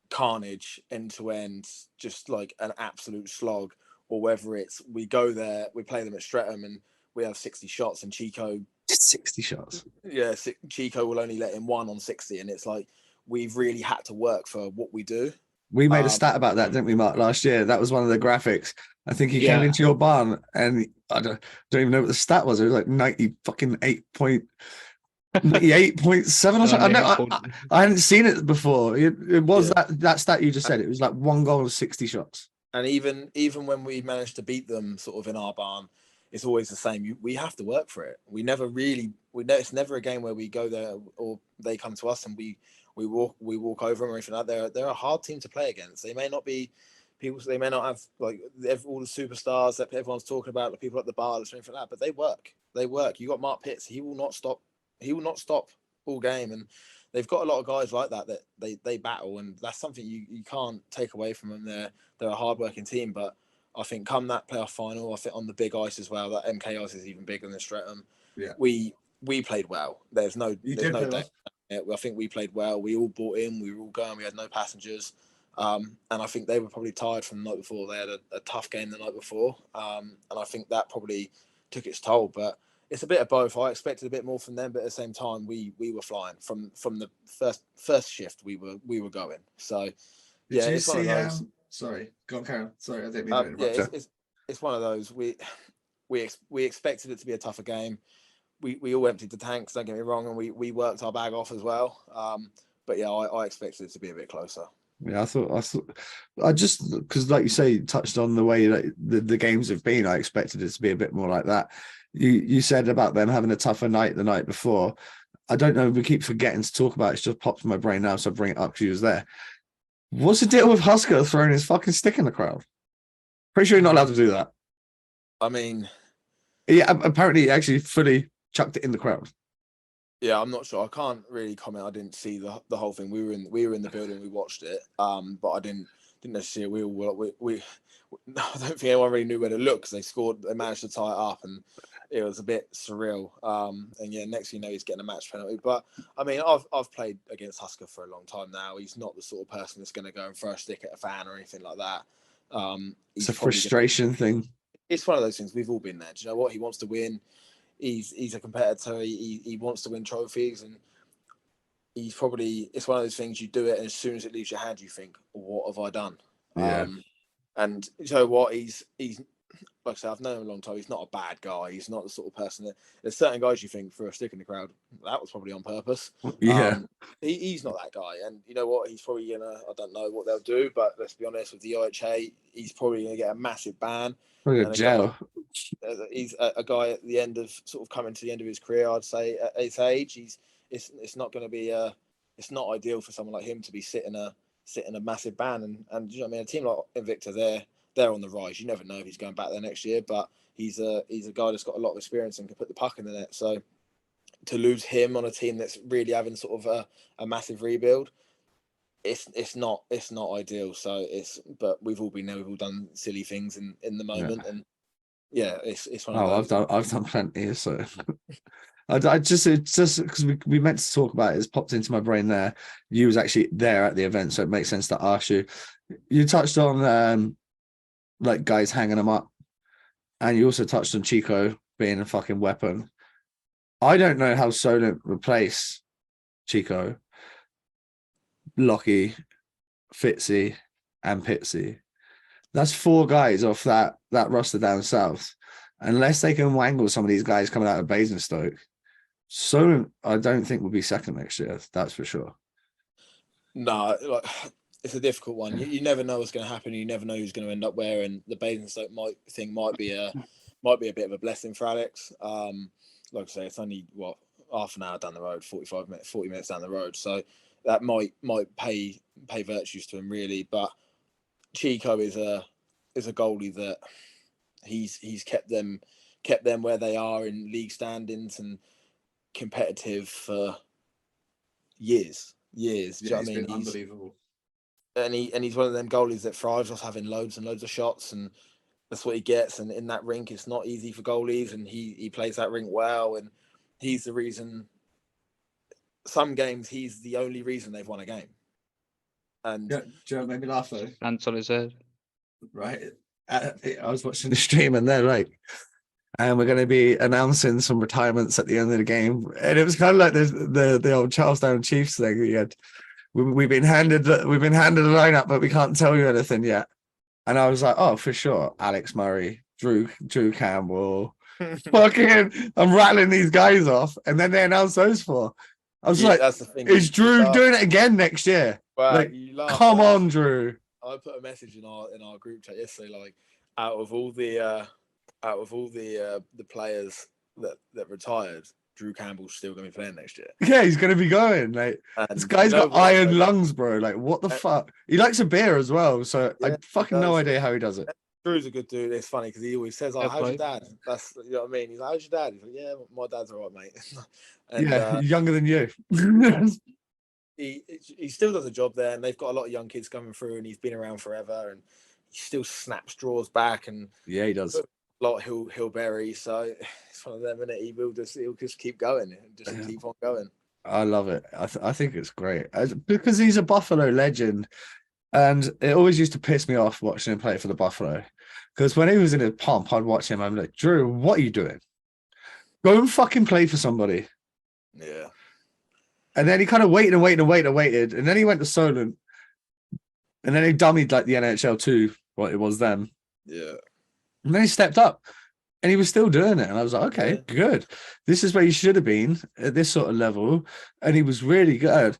carnage end to end, just like an absolute slog, or whether it's we go there, we play them at Streatham and we have 60 shots and Chico...
60 shots?
Yeah, Chico will only let in 1 on 60. And it's like, we've really had to work for what we do.
We made a stat about that, didn't we, Mark, last year? That was one of the graphics. I think he came into your barn and I don't even know what the stat was. It was like 98.7 or something. I hadn't seen it before. It was that stat you just said. It was like 1 goal and 60 shots.
And even when we managed to beat them sort of in our barn, it's always the same. We have to work for it. We never really, it's never a game where we go there or they come to us and we walk over them or anything like that. They're a hard team to play against. They may not be people, they may not have like all the superstars that everyone's talking about, the people at the bar or anything like that, but they work. You got Mark Pitts, he will not stop all game, and they've got a lot of guys like that they battle, and that's something you can't take away from them. They're a hard-working team, but I think come that playoff final, I think on the big ice as well, that MK ice is even bigger than Streatham.
Yeah,
we played well. There's no doubt. I think we played well. We all bought in. We were all going. We had no passengers. And I think they were probably tired from the night before. They had a tough game the night before. And I think that probably took its toll. But it's a bit of both. I expected a bit more from them, but at the same time, we were flying. From the first shift, we were going. So, yeah, it's one of those.
Sorry, go on, Karen. Sorry, I didn't mean to interrupt.
It's one of those. We expected it to be a tougher game. We all emptied the tanks, don't get me wrong, and we worked our bag off as well. But yeah, I expected it to be a bit closer.
Yeah, I just because, like you say, touched on the way that the games have been. I expected it to be a bit more like that. You said about them having a tougher night the night before. I don't know. We keep forgetting to talk about it. It's just popped in my brain now, so I bring it up because he was there. What's the deal with Husker throwing his fucking stick in the crowd? Pretty sure you're not allowed to do that.
I mean,
yeah, apparently he actually fully chucked it in the crowd.
Yeah, I'm not sure. I can't really comment. I didn't see the whole thing. We were in the building. We watched it. But I didn't necessarily. I don't think anyone really knew where to look because they scored. They managed to tie it up, and it was a bit surreal. And yeah, next thing you know, he's getting a match penalty. But I mean, I've played against Husker for a long time now. He's not the sort of person that's going to go and throw a stick at a fan or anything like that.
It's a frustration thing.
It's one of those things. We've all been there. Do you know what? He wants to win. He's a competitor. He wants to win trophies, and it's one of those things you do it, and as soon as it leaves your hand, you think, "What have I done?"
Yeah.
And you know what? He's like I said, I've known him a long time. He's not a bad guy. He's not the sort of person that there's certain guys you think threw a stick in the crowd. That was probably on purpose.
Yeah.
He's not that guy, and you know what? He's probably I don't know what they'll do, but let's be honest with the IHA, he's probably gonna get a massive ban.
Jail.
He's a guy at the end of sort of coming to the end of his career. I'd say at his age, it's not going to be it's not ideal for someone like him to be sitting a massive ban. And you know what I mean, a team like Invicta, they're on the rise. You never know if he's going back there next year, but he's a guy that's got a lot of experience and can put the puck in the net. So to lose him on a team that's really having sort of a massive rebuild, it's not ideal. So but we've all been there. We've all done silly things in the moment, and yeah, it's one of those.
I've done plenty. So I just because we meant to talk about it, it's popped into my brain there. You was actually there at the event, so it makes sense to ask you. You touched on like guys hanging them up, and you also touched on Chico being a fucking weapon. I don't know how Solent replace Chico, Lockie, Fitzy, and Pitsy. That's 4 guys off that roster down south. Unless they can wangle some of these guys coming out of Basingstoke, Solent, I don't think will be second next year. That's for sure.
No, it's a difficult one. You never know what's going to happen. You never know who's going to end up where. And the Basingstoke might be might be a bit of a blessing for Alex. Like I say, it's only half an hour down the road, 40 minutes down the road. So that might pay virtues to him really. But Chico is a goalie that he's kept them where they are in league standings and competitive for years. Do you know what I mean?
Been unbelievable.
And he's one of them goalies that thrives off having loads and loads of shots, and that's what he gets. And in that rink, it's not easy for goalies, and he plays that rink well. And he's the reason. Some games, he's the only reason they've won a game. And
Do you know what made me laugh though?
Hands on his head.
Right. I was watching the stream and they're like, and we're going to be announcing some retirements at the end of the game. And it was kind of like the old Charlestown Chiefs thing. We've been handed the lineup, but we can't tell you anything yet. And I was like, oh, for sure, Alex Murray, Drew Campbell, fucking, I'm rattling these guys off, and then they announced those four. I was like,
that's the thing.
is Drew doing it again next year?
Wow,
like, come on, Drew.
I put a message in our group chat yesterday, like, out of all the players that retired, Drew Campbell's still going to be playing next year.
Yeah, he's going to be going. Like, this guy's got iron lungs, bro. Like, what the fuck? He likes a beer as well, so I fucking no idea how he does it.
Drew's a good dude. It's funny because he always says, "Oh, how's your dad?" That's, you know what I mean. He's like, "How's your dad?" He's like, "Yeah, my dad's all right, mate." And,
younger than you.
he still does a job there, and they've got a lot of young kids coming through, and he's been around forever, and he still snaps draws back, and
yeah, he does.
A lot of Hillberry, so it's one of them, and he'll just keep going and just keep on going.
I love it. I think it's great because he's a Buffalo legend, and it always used to piss me off watching him play for the Buffalo. Because when he was in his pomp, I'd watch him. I'm like, Drew, what are you doing? Go and fucking play for somebody.
Yeah. And
then he kind of waited, and then he went to Solent, and then he dummied like the NIHL 2, what it was then.
Yeah.
And then he stepped up, and he was still doing it. And I was like, okay, good. This is where you should have been at this sort of level. And he was really good.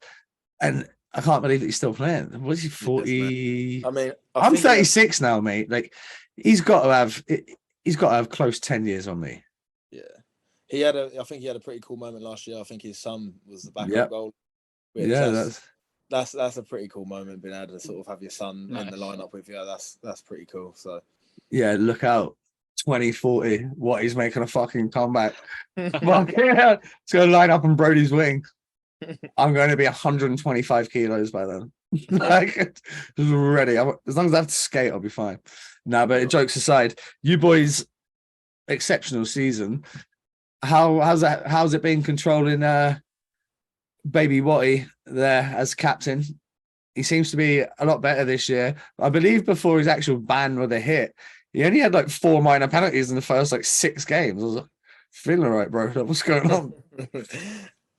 And I can't believe that he's still playing. What is he, 40?
I mean,
I'm 36 now, mate. Like, he's got to have close 10 years on me.
Yeah. I think he had a pretty cool moment last year. I think his son was the backup goal.
Yeah,
that's a pretty cool moment, being able to sort of have your son in the lineup with you. That's pretty cool. So
yeah, look out. 2040, what, he's making a fucking comeback. Fuck yeah. It's going to line up on Brody's wing. I'm going to be 125 kilos by then. Like, just ready. As long as I have to skate, I'll be fine. No, but jokes aside, you boys, exceptional season. How's it been controlling baby Watty there as captain? He seems to be a lot better this year. I believe before his actual ban with a hit, he only had like 4 minor penalties in the first like 6 games. I was like, feeling all right, bro. What's going on?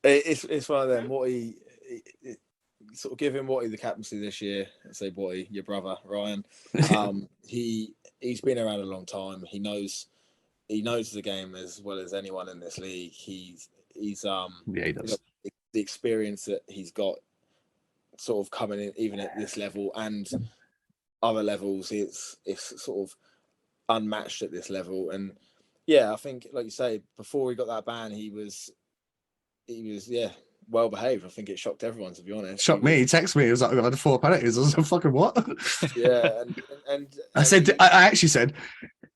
It's one of them. Watty, sort of give him Watty the captaincy this year. Say Watty, your brother Ryan. He's been around a long time. He knows the game as well as anyone in this league. He does. The experience that he's got, sort of coming in even at this level and other levels, it's sort of unmatched at this level. And yeah, I think, like you say, before he got that ban, he was well behaved. I think it shocked everyone, to be honest.
Shocked me. He texted me. He was like, I had 4 penalties. I was like, fucking what?
Yeah, and
I said, I actually said,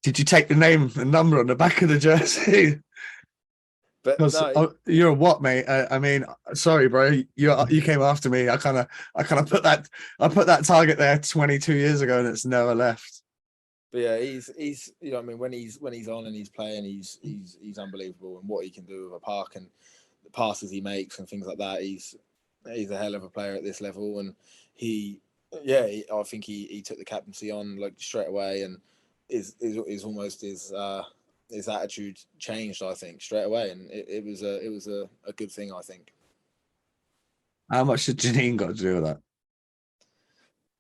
did you take the name and number on the back of the jersey?
But no,
you're a what, mate? I mean, sorry, bro. You came after me. I kind of put that target there 22 years ago, and it's never left.
But yeah, he's you know what I mean, when he's on and he's playing, he's unbelievable, and what he can do with a park and the passes he makes and things like that. He's a hell of a player at this level, and I think he took the captaincy on like straight away, and is almost his attitude changed, I think, straight away, and it was a good thing, I think.
How much did Janine got to do with that?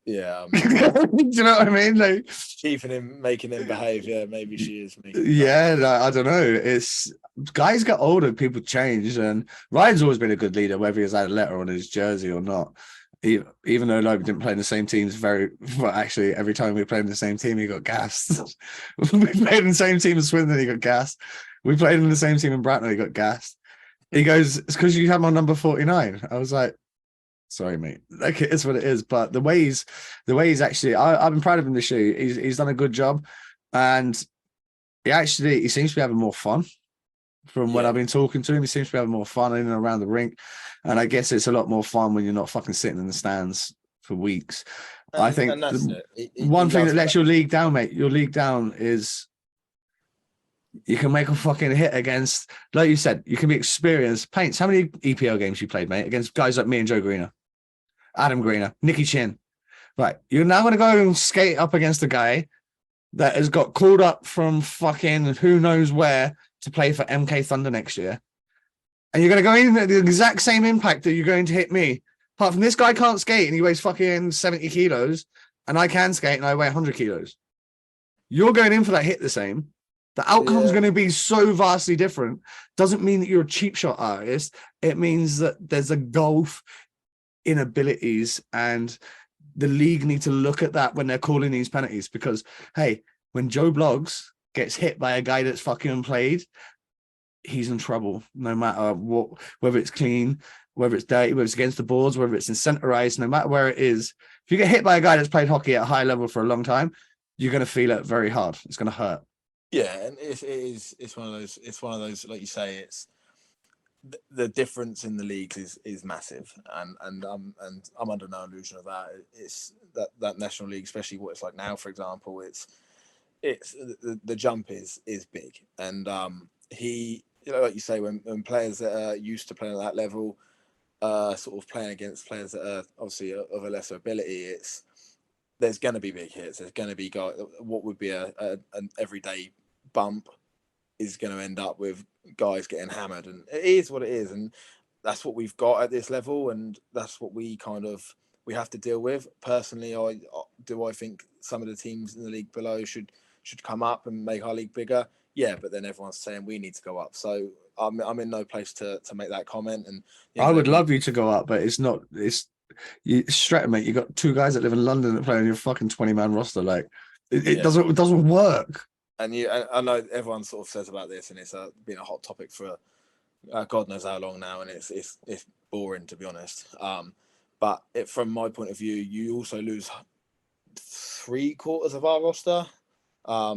Yeah,
do you know what I mean? Like,
keeping him, making him behave. Yeah, maybe she is.
Yeah, I don't know. It's guys get older, people change, and Ryan's always been a good leader, whether he's had a letter on his jersey or not. Even though like, we didn't play in the same teams actually every time we played in the same team, he got gassed. We played in the same team in Swindon, he got gassed. We played in the same team in Bracknell, he got gassed. He goes, it's because you have my number 49. I was like, sorry, mate. Like, it is what it is. But the way he's actually, I've been proud of him this year. He's done a good job. And he seems to be having more fun. From when I've been talking to him, he seems to be having more fun in and around the rink. And I guess it's a lot more fun when you're not fucking sitting in the stands for weeks. I think one thing that lets your league down, mate, your league down is you can make a fucking hit against, like you said, you can be experienced. Paints, how many EPL games you played, mate, against guys like me and Joe Greener, Adam Greener, Nicky Chin. Right, you're now going to go and skate up against a guy that has got called up from fucking who knows where to play for MK Thunder next year. And you're going to go in at the exact same impact that you're going to hit me. Apart from this guy can't skate and he weighs fucking 70 kilos and I can skate and I weigh 100 kilos. You're going in for that hit the same. The outcome's going to be so vastly different. Doesn't mean that you're a cheap shot artist. It means that there's a gulf in abilities, and the league need to look at that when they're calling these penalties, because, hey, when Joe Bloggs gets hit by a guy that's fucking played, he's in trouble, no matter what, whether it's clean, whether it's dirty, whether it's against the boards, whether it's in center ice, no matter where it is. If you get hit by a guy that's played hockey at a high level for a long time, you're going to feel it very hard. It's going to hurt.
Yeah, and it's one of those, like you say, it's the difference in the leagues is massive, and I'm under no illusion of that. It's that National League, especially what it's like now, for example, it's the jump is big, and he, like you say, when players that are used to playing at that level, sort of playing against players that are obviously of a lesser ability, there's going to be big hits. There's going to be what would be an everyday bump is going to end up with guys getting hammered, and it is what it is, and that's what we've got at this level, and that's what we have to deal with. Personally, I think some of the teams in the league below should come up and make our league bigger. Yeah, but then everyone's saying we need to go up, so I'm in no place to make that comment. And
I would love you to go up, but it's not. Streatham, mate. You got two guys that live in London that play on your fucking 20-man roster. Like it doesn't work. And
I know everyone sort of says about this, and it's been a hot topic for God knows how long now, and it's boring, to be honest. But from my point of view, you also lose 3/4 of our roster. I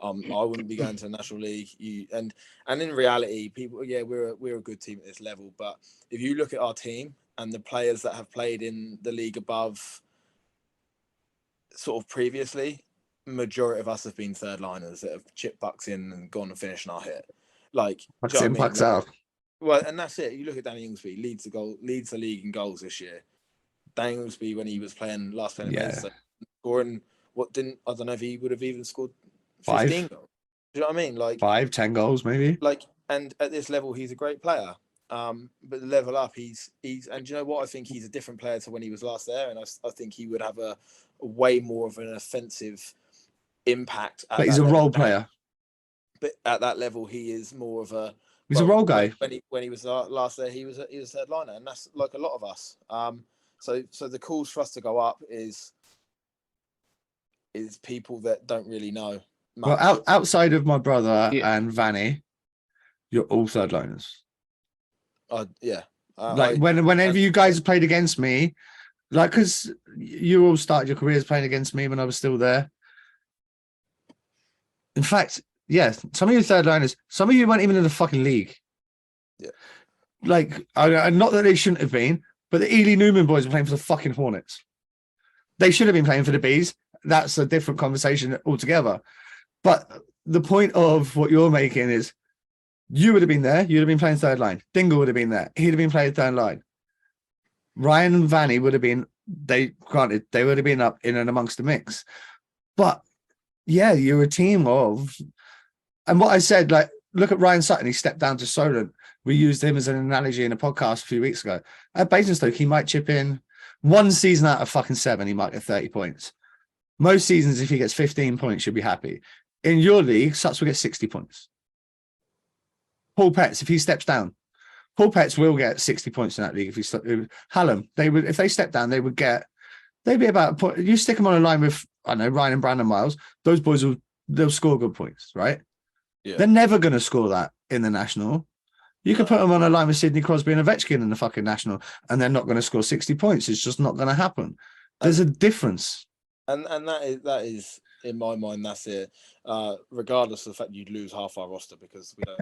wouldn't be going to the National League. And in reality, people, we're a good team at this level. But if you look at our team and the players that have played in the league above, sort of previously, majority of us have been third liners that have chipped pucks in and gone and finished an our hit. Like,
pucks in, pucks out.
Well, and that's it. You look at Danny Ingelsby, leads the league in goals this year. Danny Ingelsby, when he was playing scoring, I don't know if he would have even scored 15 goals. Do you know what I mean? Like
5-10 goals, maybe.
Like, and at this level, he's a great player. But the level up, he's and do you know what? I think he's a different player to when he was last there, and I think he would have a way more of an offensive impact.
But he's a role player.
But at that level, he is more of a.
He's a role guy.
When he was last there, he was a third liner, and that's like a lot of us. So the calls for us to go up is people that don't really know much.
Well, outside of my brother and Vanny, you're all third liners. Whenever you guys played against me, like, because you all started your careers playing against me when I was still there. In fact, some of you third liners, some of you weren't even in the fucking league.
Yeah.
Like, not that they shouldn't have been, but the Ely Newman boys were playing for the fucking Hornets. They should have been playing for the Bees. That's a different conversation altogether. But the point of what you're making is you would have been there. You'd have been playing third line. Dingle would have been there. He'd have been playing third line. Ryan and Vanny would have been, they would have been up in and amongst the mix. But yeah, you're a team of, and what I said, like, look at Ryan Sutton. He stepped down to Solent. We used him as an analogy in a podcast a few weeks ago. At Basingstoke, he might chip in one season out of fucking 7. He might get 30 points. Most seasons, if he gets 15 points, you'll be happy. In your league, Suts will get 60 points. Paul Petts, if he steps down, Paul Petts will get 60 points in that league if he stop. Hallam, they would, if they step down, they'd be about, you stick them on a line with, I don't know, Ryan and Brandon Miles, those boys they'll score good points, right?
Yeah.
They're never going to score that in the national. You could put them on a line with Sidney Crosby and Ovechkin in the fucking national, and they're not going to score 60 points. It's just not going to happen. There's a difference.
And that is in my mind, that's it. Regardless of the fact you'd lose half our roster because we don't.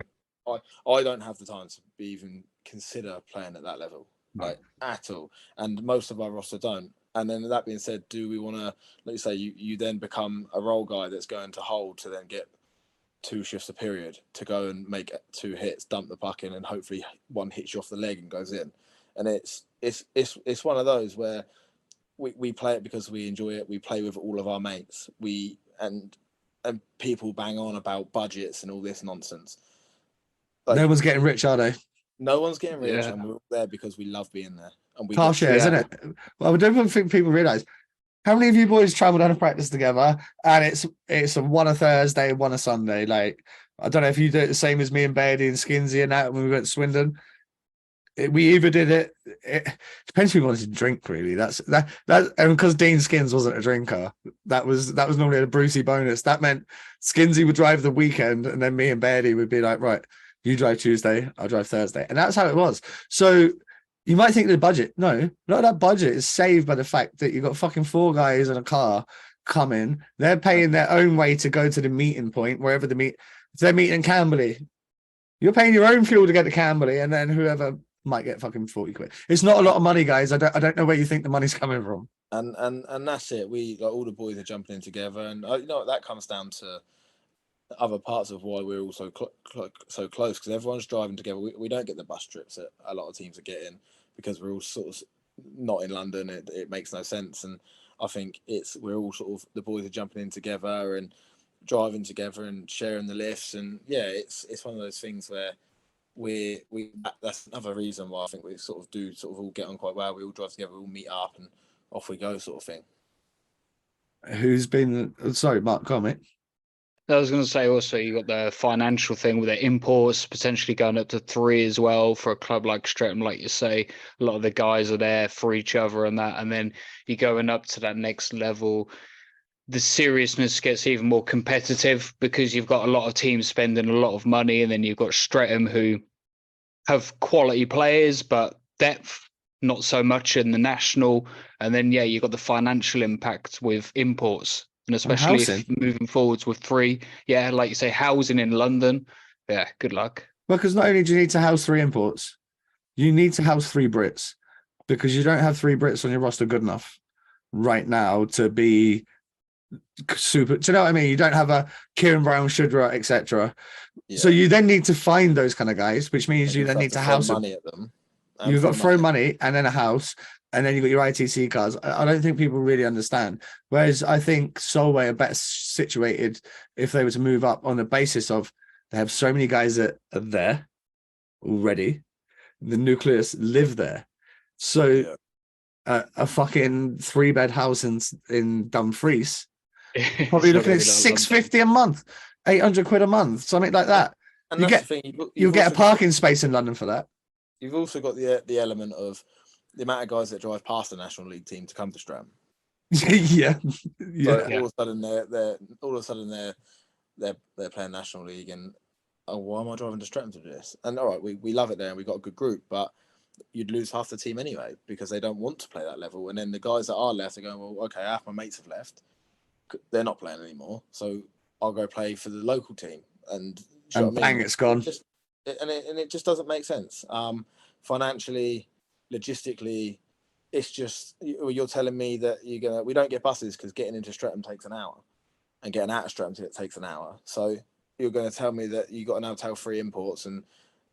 I don't have the time to even consider playing at that level, like at all. And most of our roster don't. And then that being said, do we want to, like you say, you then become a role guy that's going to hold to then get 2 shifts a period to go and make 2 hits, dump the puck in, and hopefully one hits you off the leg and goes in. And it's one of those where we play it because we enjoy it. We play with all of our mates. And people bang on about budgets and all this nonsense. Like,
no one's getting rich, are they?
No one's getting rich, and we're all there because we love being there. And we
car shares, isn't it? Well, I don't think people realise how many of you boys travel down and practice together, and it's one a Thursday, one a Sunday. Like, I don't know if you do it the same as me and Bairdy and Skinsy and that when we went to Swindon. We either did it depends who wanted to drink, really. That's and because Dean Skins wasn't a drinker, that was normally a Brucey bonus. That meant Skinsy would drive the weekend, and then me and Bairdy would be like, right, you drive Tuesday, I'll drive Thursday. And that's how it was. So you might think the budget. No, not that budget is saved by the fact that you've got fucking 4 guys in a car coming. They're paying their own way to go to the meeting point, wherever if they're meeting in Camberley. You're paying your own fuel to get to Camberley, and then whoever might get fucking 40 quid. It's not a lot of money, guys. I don't know where you think the money's coming from.
And that's it. We, like, all the boys are jumping in together, and you know that comes down to other parts of why we're all so so close, because everyone's driving together. We don't get the bus trips that a lot of teams are getting because we're all sort of not in London. It makes no sense, and I think we're all sort of, the boys are jumping in together and driving together and sharing the lifts, and it's one of those things where we that's another reason why I think we sort of all get on quite well. We all drive together, we all meet up, and off we go, sort of thing.
Who's been? Sorry, Mark, comment.
I was going to say also you got the financial thing with the imports potentially going up to 3 as well for a club like Streatham. Like you say, a lot of the guys are there for each other and that, and then you're going up to that next level. The seriousness gets even more competitive because you've got a lot of teams spending a lot of money, and then you've got Streatham who have quality players, but depth not so much in the national. And then, you've got the financial impact with imports. And especially if moving forwards with 3, like you say, housing in London. Yeah, good luck.
Well, because not only do you need to house 3 imports, you need to house 3 Brits, because you don't have 3 Brits on your roster good enough right now to be super. Do you know what I mean? You don't have a Kieran Brown, Shudra, etc. So you then need to find those kind of guys, which means you then need to house
money at them.
You've got to throw money and then a house, and then you've got your ITC cards. I don't think people really understand. Whereas I think Solway are better situated if they were to move up on the basis of they have so many guys that are there already. The nucleus live there. So a fucking 3-bed house in Dumfries, probably looking at $650 a month, 800 quid a month, something like that.
And that's the thing.
You'll get a parking space in London for that.
You've also got the element of the amount of guys that drive past the National League team to come to Streatham.
Yeah.
So all of a sudden they're playing National League, and why am I driving to Streatham to do this? And all right, we love it there, and we got a good group, but you'd lose half the team anyway because they don't want to play that level. And then the guys that are left are going, well, okay, half my mates have left, they're not playing anymore, so I'll go play for the local team, and
bang, it's gone.
It just doesn't make sense. Financially, logistically, it's just, you're telling me that we don't get buses because getting into Streatham takes an hour, and getting out of Streatham takes an hour. So you're going to tell me that you got to now tell 3 imports and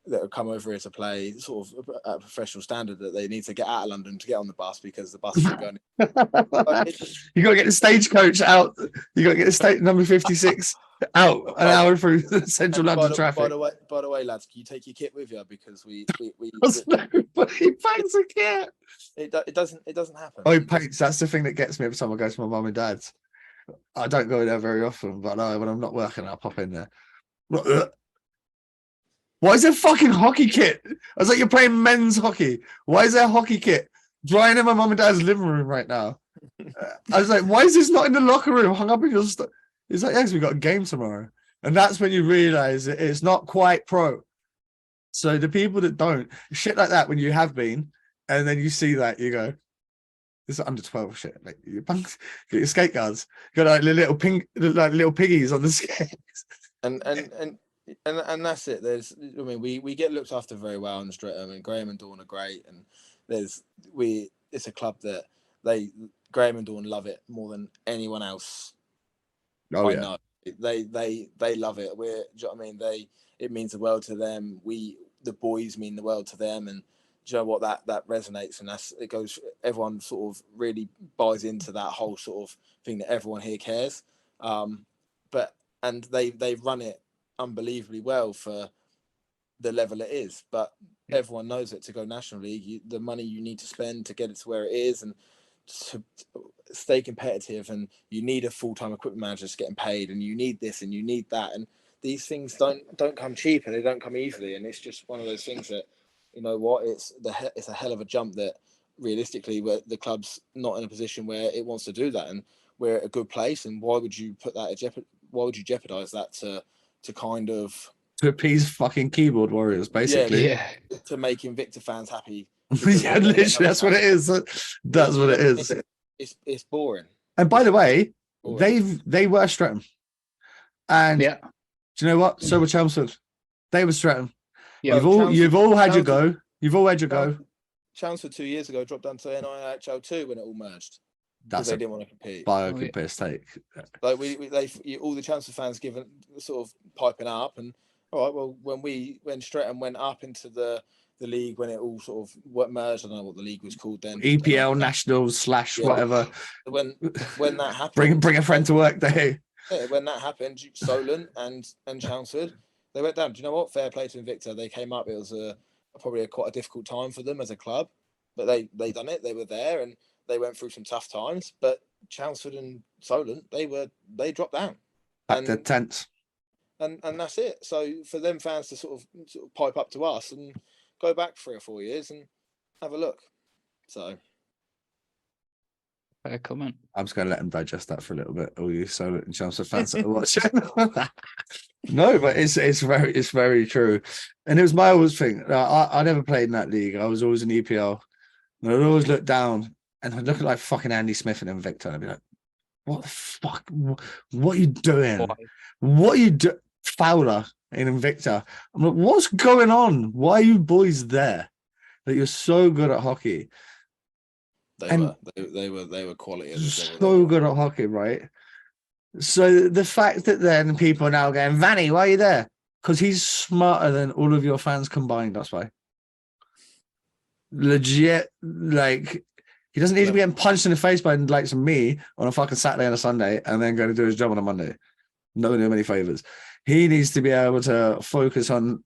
that have come over here to play sort of at a professional standard that they need to get out of London to get on the bus because the bus is going.
You got to get the stagecoach out. You got to get the state number 56 out an hour through central London traffic.
By the way, lads, can you take your kit with you because we
nobody packs a kit.
It doesn't happen.
Oh, Paynter, that's the thing that gets me every time I go to my mum and dad's. I don't go there very often, but when I'm not working, I'll pop in there. Why is there fucking hockey kit? I was like, you're playing men's hockey. Why is there a hockey kit drying in my mum and dad's living room right now? I was like, why is this not in the locker room hung up in your stuff? He's like, yes, we got a game tomorrow. And that's when you realize it's not quite pro. So the people that don't, shit like that when you have been, and then you see that, you go, this is under 12 shit. Like, you get your skate guards, got like little piggies on the skates.
And that's it. I mean, we get looked after very well in Streatham, and Graham and Dawn are great. And it's a club that Graham and Dawn love it more than anyone else.
Oh,
I
yeah.
know. They love it. Do you know what I mean? It means the world to them. The boys mean the world to them, and do you know what, that resonates, and it goes. Everyone sort of really buys into that whole sort of thing that everyone here cares. And they run it unbelievably well for the level it is. But everyone knows that to go National League, the money you need to spend to get it to where it is, and to stay competitive, and you need a full-time equipment manager that's getting paid, and you need this and you need that, and these things don't come cheap, and they don't come easily, and it's just one of those things that, you know what, it's a hell of a jump that realistically where the club's not in a position where it wants to do that, and we're at a good place, and why would you put that at jeopardy? Why would you jeopardize that to kind of
to appease fucking keyboard warriors, basically.
Yeah.
To make Invicta fans happy?
Yeah, literally, that's what it is. That's what it is.
It's boring.
And by the way, they were Streatham. And
Yeah.
do you know what? So were Chelmsford. They were Streatham.
Yeah.
You've all had your go. You've all had your go.
Chelmsford 2 years ago dropped down to NIHL 2 when it all merged.
That's
they didn't want to compete.
By a good piss take.
Like all the Chelmsford fans given sort of piping up, and all right, well, when Streatham went up into the league, when it all sort of merged, I don't know what the league was called then.
EPL Nationals / whatever.
When that happened,
bring a friend to work day.
Yeah, when that happened, Solent and Chelmsford, they went down. Do you know what? Fair play to Invicta. They came up. It was probably quite a difficult time for them as a club, but they done it. They were there, and they went through some tough times. But Chelmsford and Solent, they dropped down.
Back to 10th.
And that's it. So for them fans to sort of pipe up to us and go back 3 or 4 years and have a look. So
fair comment.
I'm just going to let them digest that for a little bit. All you Solent and Chelmsford fans that are watching. No, but it's very true. And it was my always thing. I never played in that league. I was always in EPL. And I'd always look down and I'd look at like fucking Andy Smith and Invicta, and I'd be like, what the fuck? What are you doing?
Why?
What are you doing? Fowler in Invicta. I'm like, what's going on? Why are you boys there? That you're so good at hockey.
They were quality.
So good at hockey, right? So the fact that then people are now going, Vanny, why are you there? Because he's smarter than all of your fans combined. That's why. Legit, like, he doesn't need to be getting punched in the face by like some me on a fucking Saturday and a Sunday and then going to do his job on a Monday. No, do him any favors. He needs to be able to focus on,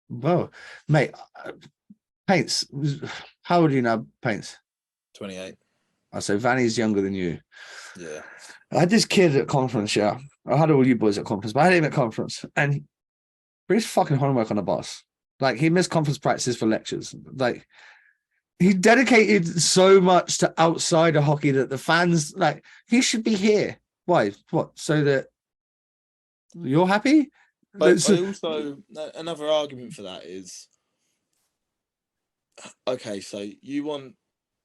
well, mate, Paints, how old are you now, Paints?
28.
I say Vanny's younger than you.
Yeah.
I had this kid at conference, yeah. I had all you boys at conference, but I had him at conference, and he brings fucking homework on the bus. Like, he missed conference practices for lectures. Like, he dedicated so much to outside of hockey that the fans, like, he should be here. Why? What? So that you're happy?
But also, another argument for that is, okay, so you want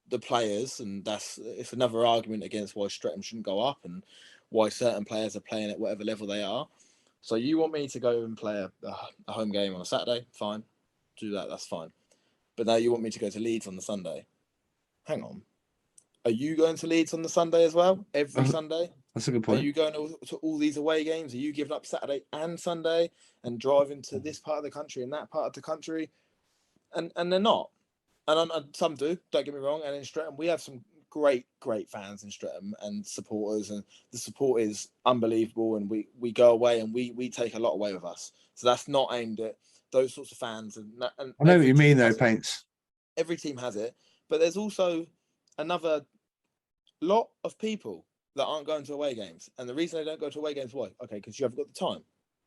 the players, and it's another argument against why Streatham shouldn't go up and why certain players are playing at whatever level they are. So you want me to go and play a home game on a Saturday? Fine, do that. That's fine. But now you want me to go to Leeds on the Sunday? Hang on. Are you going to Leeds on the Sunday as well? Every Sunday?
That's a good point.
Are you going to all these away games? Are you giving up Saturday and Sunday and driving to this part of the country and that part of the country? And they're not. And some do, don't get me wrong. And in Streatham, we have some great fans in Streatham and supporters, and the support is unbelievable. And we go away and we take a lot away with us. So that's not aimed at those sorts of fans. And
I know what you mean, though, Paints.
Every team has it, but there's also another lot of people that aren't going to away games. And the reason they don't go to away games, why? Okay, because you haven't got the time.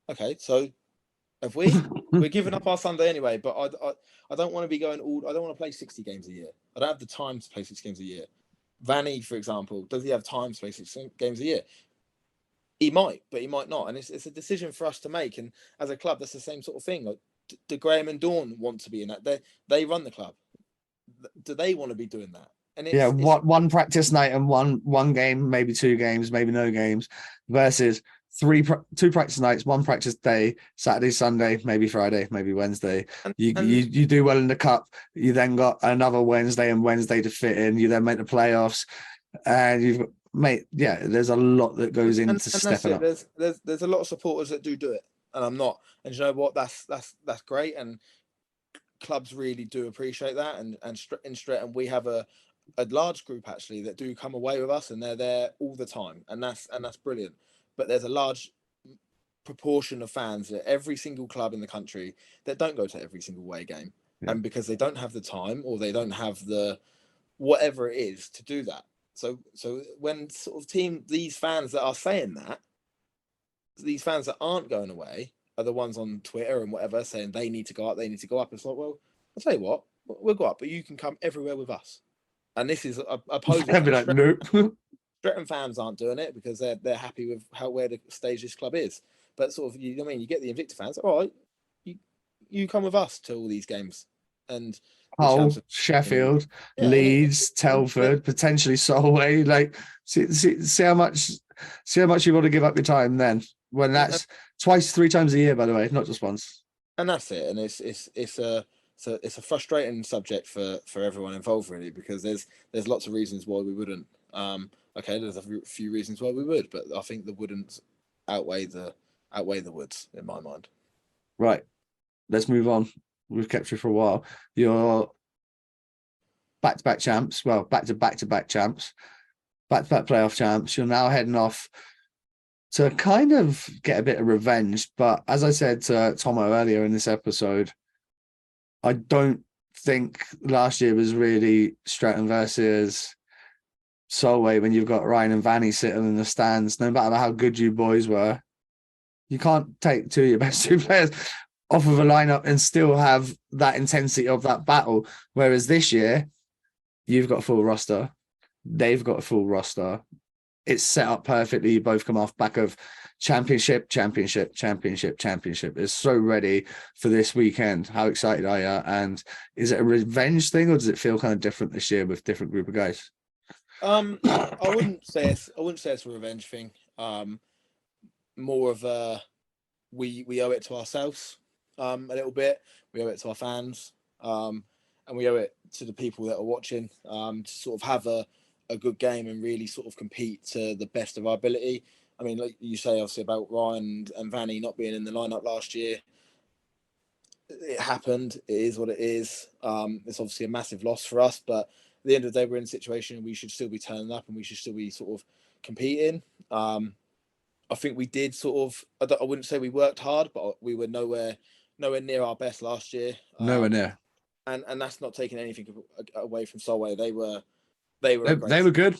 Okay, so Have we? We're giving up our Sunday anyway, but I don't want to be going I don't want to play 60 games a year. I don't have the time to play 60 games a year. Vanny, for example, does he have time to play 60 games a year? He might, but he might not. And it's a decision for us to make. And as a club, that's the same sort of thing. Like, do Graham and Dawn want to be in that? They run the club. Do they want to be doing that? And
Yeah, one practice night and one game, maybe 2 games, maybe no games, versus 2 practice nights, 1 practice day, Saturday, Sunday, maybe Friday, maybe Wednesday. You do well in the cup. You then got another Wednesday and Wednesday to fit in. You then make the playoffs, and you've there's a lot that goes into stepping up.
There's a lot of supporters that do it, and I'm not. And you know what? That's great, and clubs really do appreciate that. And in Streatham, we have a large group actually that do come away with us, and they're there all the time, and that's brilliant. But there's a large proportion of fans at every single club in the country that don't go to every single away game, and because they don't have the time or they don't have the whatever it is to do that. So when sort of these fans that are saying that, these fans that aren't going away are the ones on Twitter and whatever saying they need to go up. It's like, well, I'll tell you what, we'll go up, but you can come everywhere with us. And this is opposing.
Like, nope.
Streatham fans aren't doing it because they're happy with where the stage this club is. But sort of, you know what I mean, you get the Invicta fans. All right, you come with us to all these games, and
Hull, Sheffield, Leeds, Telford, potentially Solway. Like, see how much you want to give up your time then. When that's 3 times a year, by the way, not just once.
And that's it. And it's a frustrating subject for everyone involved, really, because there's lots of reasons why we wouldn't. There's a few reasons why we would, but I think the wouldn't outweigh the woods in my mind.
Right, let's move on. We've kept you for a while. You're back-to-back champs. Well, back-to-back champs, back-to-back playoff champs. You're now heading off to kind of get a bit of revenge. But as I said to Tomo earlier in this episode, I don't think last year was really Streatham versus Solway when you've got Ryan and Vanny sitting in the stands. No matter how good you boys were, you can't take 2 of your best 2 players off of a lineup and still have that intensity of that battle. Whereas this year, you've got a full roster. They've got a full roster. It's set up perfectly. You both come off back of championship. It's so ready for this weekend. How excited are you? And is it a revenge thing, or does it feel kind of different this year with different group of guys?
I wouldn't say it's a revenge thing. More of a we owe it to ourselves a little bit. We owe it to our fans, and we owe it to the people that are watching to sort of have a good game and really sort of compete to the best of our ability. I mean, like you say, obviously about Ryan and Vanny not being in the lineup last year. It happened. It is what it is. It's obviously a massive loss for us, but at the end of the day, we're in a situation we should still be turning up and we should still be sort of competing. I think we did sort of. I wouldn't say we worked hard, but we were nowhere near our best last year.
Nowhere near.
And that's not taking anything away from Solway. They were
good.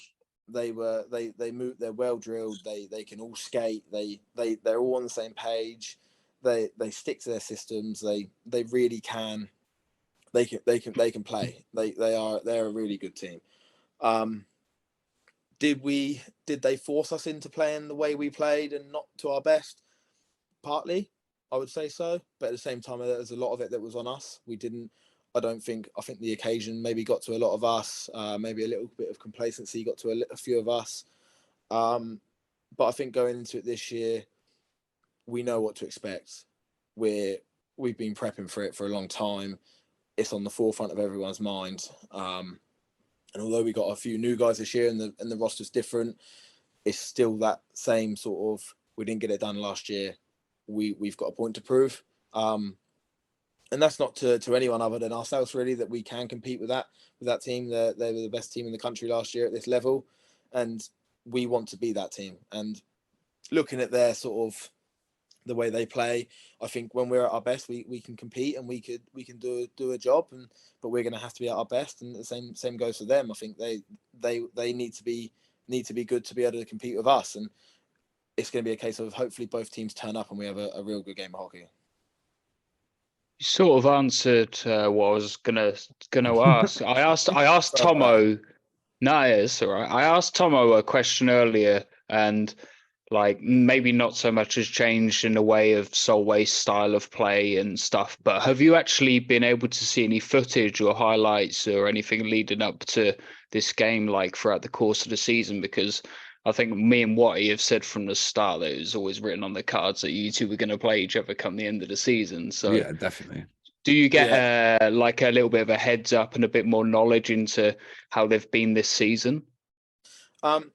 They moved. They're well drilled. They can all skate. They're all on the same page. They stick to their systems. They really can. They can play. They're a really good team. Did they force us into playing the way we played and not to our best? Partly, I would say so. But at the same time, there's a lot of it that was on us. We didn't. I think the occasion maybe got to a lot of us. Maybe a little bit of complacency got to a few of us. But I think going into it this year, we know what to expect. We've been prepping for it for a long time. It's on the forefront of everyone's mind. And although we got a few new guys this year and the roster's different, it's still that same sort of, we didn't get it done last year. We've got a point to prove. And that's not to anyone other than ourselves, really, that we can compete with that team. They were the best team in the country last year at this level. And we want to be that team. And looking at their sort of the way they play, I think when we're at our best, we can compete and we can do a job. But we're going to have to be at our best, and the same goes for them. I think they need to be good to be able to compete with us, and it's going to be a case of hopefully both teams turn up and we have a real good game of hockey.
sort of answered what I was gonna ask. I asked Tomo. No, it's all right. I asked Tomo a question earlier, and like maybe not so much has changed in the way of Solway's style of play and stuff. But have you actually been able to see any footage or highlights or anything leading up to this game, like throughout the course of the season? Because I think me and Watty have said from the start that it was always written on the cards that you two were going to play each other come the end of the season. So
Yeah, definitely.
do you get like a little bit of a heads up and a bit more knowledge into how they've been this season?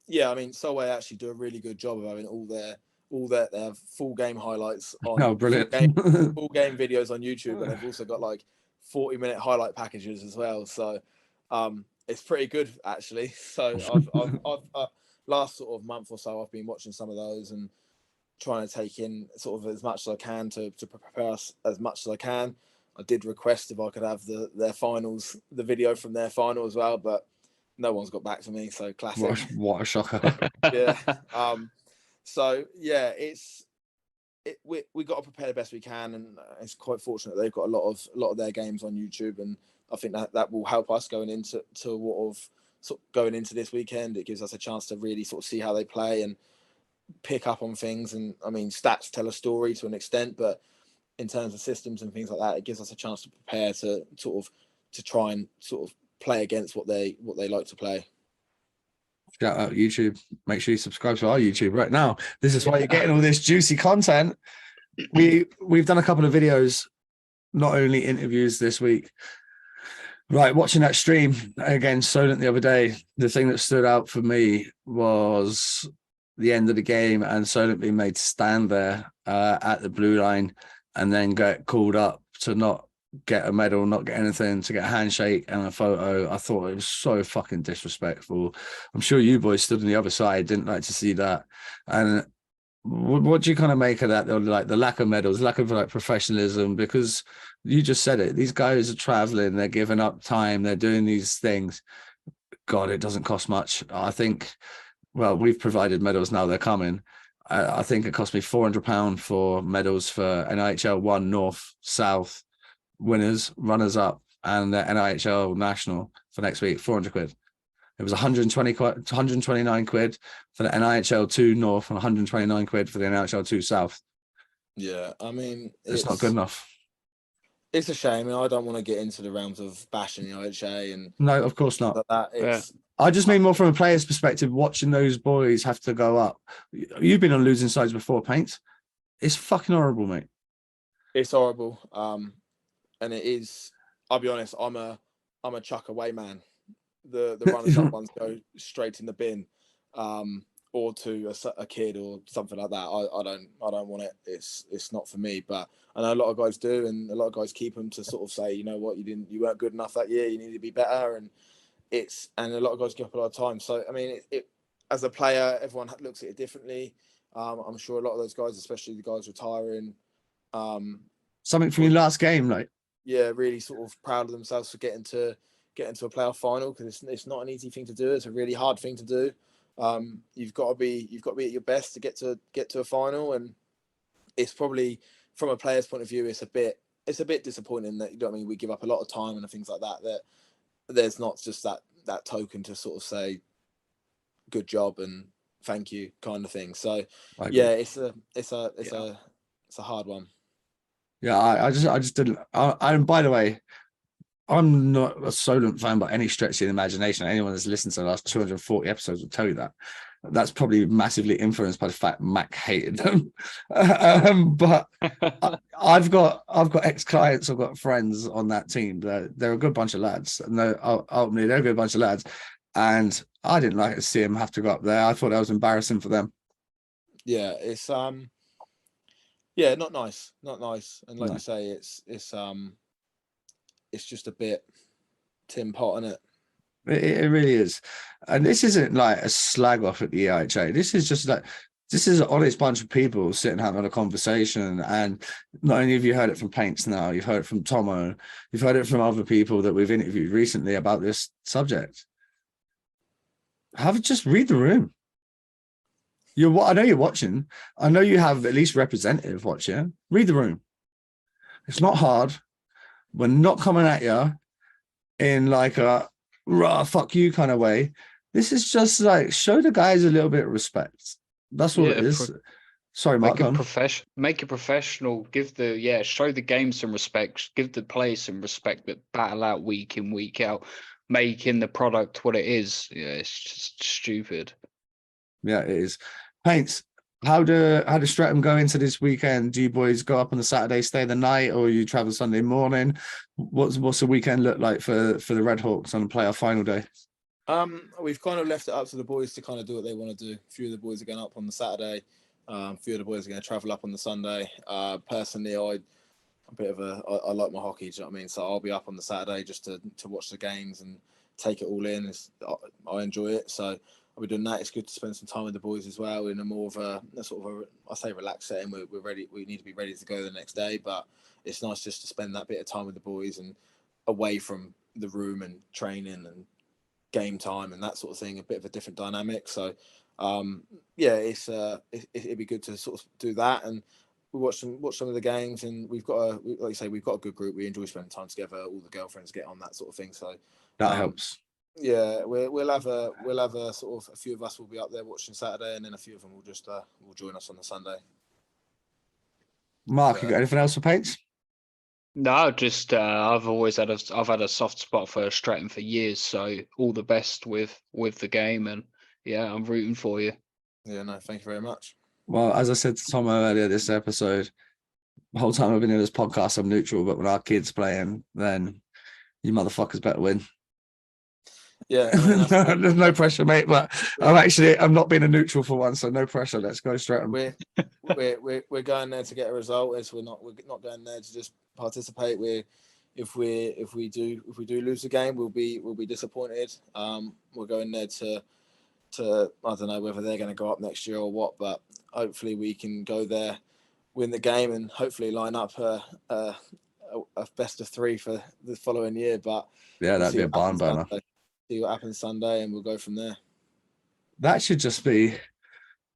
Yeah, I mean, Solway actually do a really good job of having all their full game highlights on
Oh, brilliant.
full game videos on YouTube, and they've also got like 40-minute highlight packages as well. So it's pretty good actually. So I've last sort of month or so, I've been watching some of those and trying to take in sort of as much as I can to prepare us as much as I can. I did request if I could have the video from their final as well, but no one's got back to me. So classic.
What a shocker.
Yeah. So yeah, we got to prepare the best we can, and it's quite fortunate they've got a lot of their games on YouTube, and I think that will help us going into going into this weekend. It gives us a chance to really sort of see how they play and pick up on things. And I mean, stats tell a story to an extent, but in terms of systems and things like that, it gives us a chance to prepare to try and sort of play against what they like to play.
Shout out YouTube. Make sure you subscribe to our YouTube right now. This is why you're getting all this juicy content. We've done a couple of videos, not only interviews this week. Right, watching that stream against Solent the other day, the thing that stood out for me was the end of the game and Solent being made to stand there at the blue line and then get called up to not get a medal, not get anything, to get a handshake and a photo. I thought it was so fucking disrespectful. I'm sure you boys stood on the other side, didn't like to see that. And what do you kind of make of that? Like the lack of medals, lack of like professionalism, because you just said it. These guys are traveling, they're giving up time, they're doing these things. God, it doesn't cost much. I think, well, we've provided medals now, they're coming. I think it cost me £400 for medals for NIHL 1 North, South, winners, runners up, and the NIHL national for next week, 400 quid. It was 129 quid for the NIHL 2 North and 129 quid for the NIHL 2 South.
Yeah, I mean,
it's not good enough.
It's a shame. I don't want to get into the realms of bashing the IHA and
no, of course not.
That.
I just mean more from a player's perspective, watching those boys have to go up. You've been on losing sides before, Paint. It's fucking horrible, mate.
It's horrible. And it is, I'll be honest, I'm a chuck away man. The runners up ones go straight in the bin, or to a kid or something like that. I don't want it. It's not for me. But I know a lot of guys do, and a lot of guys keep them to sort of say, you know what, you weren't good enough that year. You need to be better, and a lot of guys give up a lot of time. So I mean, it as a player, everyone looks at it differently. I'm sure a lot of those guys, especially the guys retiring,
something from your last game, like.
Yeah, really sort of proud of themselves for getting to a playoff final, because it's not an easy thing to do. It's a really hard thing to do. You've got to be at your best to get to a final, and it's probably, from a player's point of view, it's a bit disappointing that, you know what I mean, we give up a lot of time and things like that. That there's not just that token to sort of say good job and thank you kind of thing. So yeah, it's a hard one.
Yeah, I just didn't. And by the way, I'm not a Solent fan by any stretch of the imagination. Anyone that's listened to the last 240 episodes will tell you that. That's probably massively influenced by the fact Mac hated them. But I've got ex-clients, I've got friends on that team. They're a good bunch of lads. No, ultimately they're a good bunch of lads. And I didn't like to see them have to go up there. I thought that was embarrassing for them.
Yeah, it's yeah, not nice. And like you say, it's just a bit tin pot, isn't it?
It really is. And this isn't like a slag off at the EIHA. This is an honest bunch of people sitting having a conversation. And not only have you heard it from Paints now, you've heard it from Tomo, you've heard it from other people that we've interviewed recently about this subject. Just read the room. I know you're watching. I know you have at least representative watching. Read the room. It's not hard. We're not coming at you in like a rah, fuck you kind of way. This is just like show the guys a little bit of respect. That's all it is. Sorry, Mark.
Make it professional. Show the game some respect. Give the players some respect that battle out week in, week out, making the product what it is. Yeah, it's just stupid.
Yeah, it is. Paints. How do Streatham go into this weekend? Do you boys go up on the Saturday, stay the night, or you travel Sunday morning? What's the weekend look like for the RedHawks on the playoff final day?
We've kind of left it up to the boys to kind of do what they want to do. A few of the boys are going up on the Saturday. A few of the boys are going to travel up on the Sunday. Personally, I like my hockey. Do you know what I mean? So I'll be up on the Saturday just to watch the games and take it all in. I enjoy it. So I'll be doing that. It's good to spend some time with the boys as well in a more of a sort of I say relaxed setting. We're ready. We need to be ready to go the next day. But it's nice just to spend that bit of time with the boys and away from the room and training and game time and that sort of thing. A bit of a different dynamic. So it'd be good to sort of do that, and we watch some of the games, and we've got a good group. We enjoy spending time together. All the girlfriends get on, that sort of thing. So
that helps.
Yeah, we'll have a sort of a few of us will be up there watching Saturday, and then a few of them will just will join us on the Sunday.
Mark, you got anything else for Paints?
No, just I've had a soft spot for Streatham for years, so all the best with the game, and yeah, I'm rooting for you.
Yeah, no, thank you very much.
Well, as I said to Tom earlier this episode, the whole time I've been in this podcast, I'm neutral, but when our kids playing, then you motherfuckers better win.
Yeah, I mean,
there's no pressure, mate. But I'm not being a neutral for once, so no pressure. Let's go straight on.
We're going there to get a result. We're not going there to just participate. If we do lose the game, we'll be disappointed. We're going there to I don't know whether they're going to go up next year or what, but hopefully we can go there, win the game, and hopefully line up a best of 3 for the following year. But
yeah, that'd be a barn burner.
See what happens Sunday, and we'll go from there.
That should just be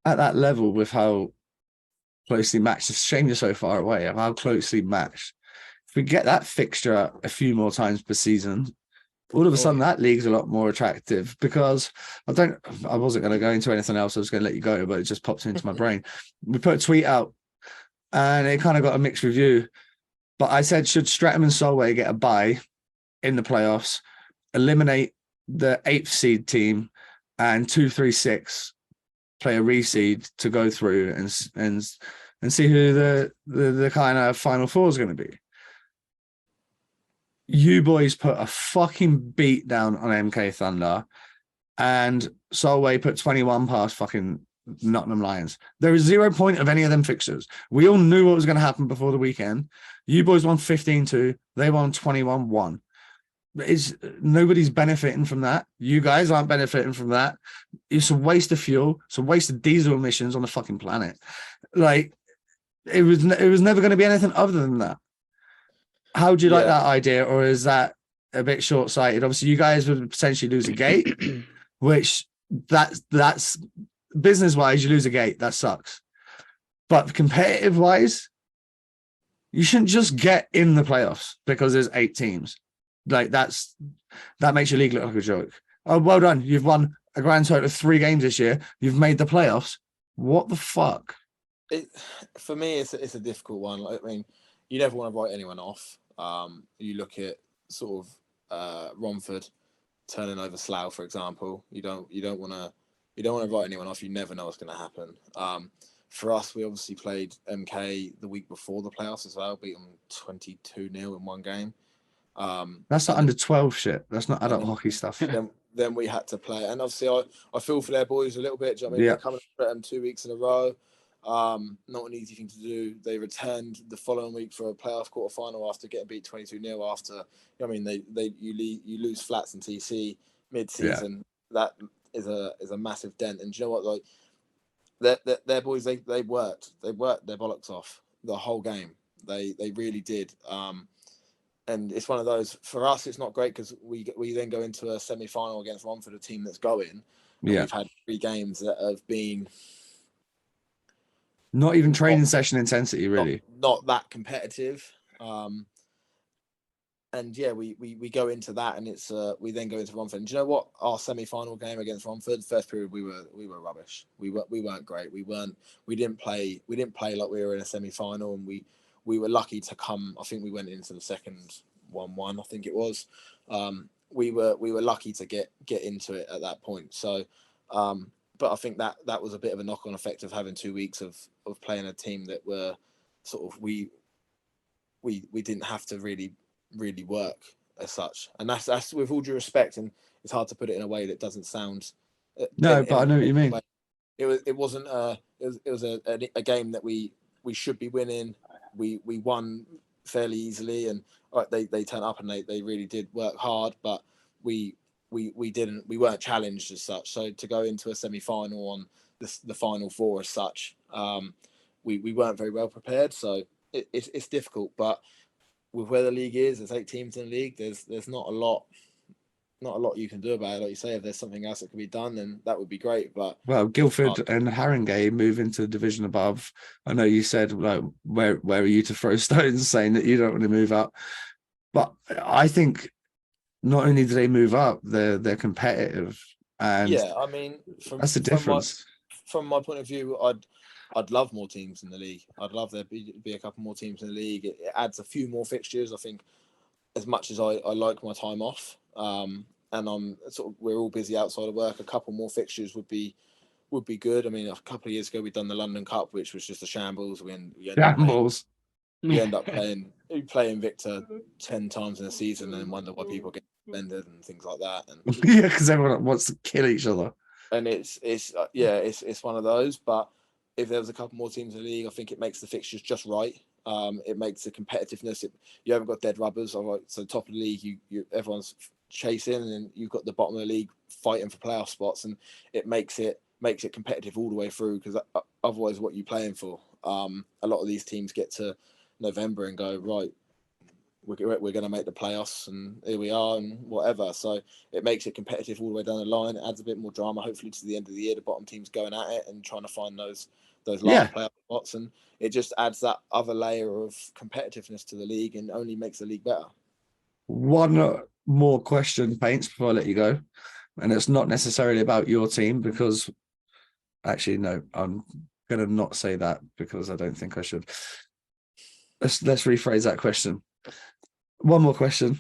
at that level with how closely matched. It's a shame you're so far away of how closely matched. If we get that fixture a few more times per season, all of a sudden that league's a lot more attractive, because I wasn't going to go into anything else. I was going to let you go, but it just popped into my brain. We put a tweet out and it kind of got a mixed review, but I said, should Streatham and Solway get a bye in the playoffs, eliminate the 8th seed team, and 2, 3, 6 play a reseed to go through and see who the kind of final four is going to be? You boys put a fucking beat down on MK Thunder, and Solway put 21 past fucking Nottingham Lions. There is 0 point of any of them fixtures. We all knew what was going to happen before the weekend. You boys won 15-2. They won 21-1. Nobody's benefiting from that. You guys aren't benefiting from that. It's a waste of fuel. It's a waste of diesel emissions on the fucking planet. Like, it was never going to be anything other than that. How do you like that idea, or is that a bit short-sighted? Obviously, you guys would potentially lose a gate, which that's business-wise, you lose a gate. That sucks. But competitive-wise, you shouldn't just get in the playoffs because there's 8 teams. Like, that makes your league look like a joke. Oh, well done. You've won a grand total of 3 games this year. You've made the playoffs. What the fuck?
For me, it's a difficult one. I mean, you never want to write anyone off. You look at sort of Romford turning over Slough, for example. You don't want to write anyone off. You never know what's going to happen. For us, we obviously played MK the week before the playoffs as well. Beat them 22-0 in one game.
That's not under 12 shit. That's not adult hockey stuff.
Then we had to play, and obviously I feel for their boys a little bit. Do you know what I mean? They're coming at them 2 weeks in a row. Not an easy thing to do. They returned the following week for a playoff quarterfinal after getting beat 22-0. After, I mean, you lose flats and TC mid-season. Yeah. That is a massive dent. And do you know what? Like, their boys, they worked their bollocks off the whole game. They really did. And it's one of those, for us, it's not great because we then go into a semi-final against Romford, a team that's going. Yeah. We've had 3 games that have been
not even training session intensity, really.
Not that competitive. yeah, we go into that, and it's we then go into Romford. And do you know what? Our semi-final game against Romford, first period, we were rubbish. We weren't great. We didn't play like we were in a semi-final, and we were lucky to come. I think we went into the second 1-1. I think it was. We were lucky to get into it at that point. So, but I think that was a bit of a knock-on effect of having 2 weeks of playing a team that were sort of we didn't have to really work as such, and that's with all due respect, and it's hard to put it in a way that doesn't sound
but I know what you mean.
It wasn't it was a game that we should be winning. We won fairly easily, and they turned up and they really did work hard, but we weren't challenged as such. So to go into a semi-final on the final four as such, we weren't very well prepared, so it's difficult. But with where the league is, there's 8 teams in the league. There's not a lot you can do about it. Like you say, if there's something else that can be done, then that would be great. But
well, Guildford and Haringey move into the division above. I know you said like where are you to throw stones, saying that you don't want to move up, but I think not only do they move up, they're competitive, and
yeah, I mean,
that's the difference.
From my point of view, I'd love more teams in the league. I'd love there be a couple more teams in the league. It adds a few more fixtures. I think as much as I like my time off, and we're all busy outside of work, a couple more fixtures would be good. I mean, a couple of years ago we'd done the London Cup, which was just a shambles. We end up playing Victor 10 times in a season and wonder why people get suspended and things like that. And
yeah, because everyone wants to kill each other.
And it's one of those. But if there was a couple more teams in the league, I think it makes the fixtures just right. It makes the competitiveness. You haven't got dead rubbers. All right, so top of the league, everyone's chasing, and then you've got the bottom of the league fighting for playoff spots, and it makes it competitive all the way through. Because otherwise, what are you playing for? A lot of these teams get to November and go, right, we're going to make the playoffs, and here we are, and whatever. So it makes it competitive all the way down the line. It adds a bit more drama. Hopefully, to the end of the year, the bottom team's going at it and trying to find those last playoff spots, and it just adds that other layer of competitiveness to the league and only makes the league better.
One more question, Paints, before I let you go, and it's not necessarily about your team, because actually no, I'm going to not say that because I don't think I should. Let's rephrase that question. One more question.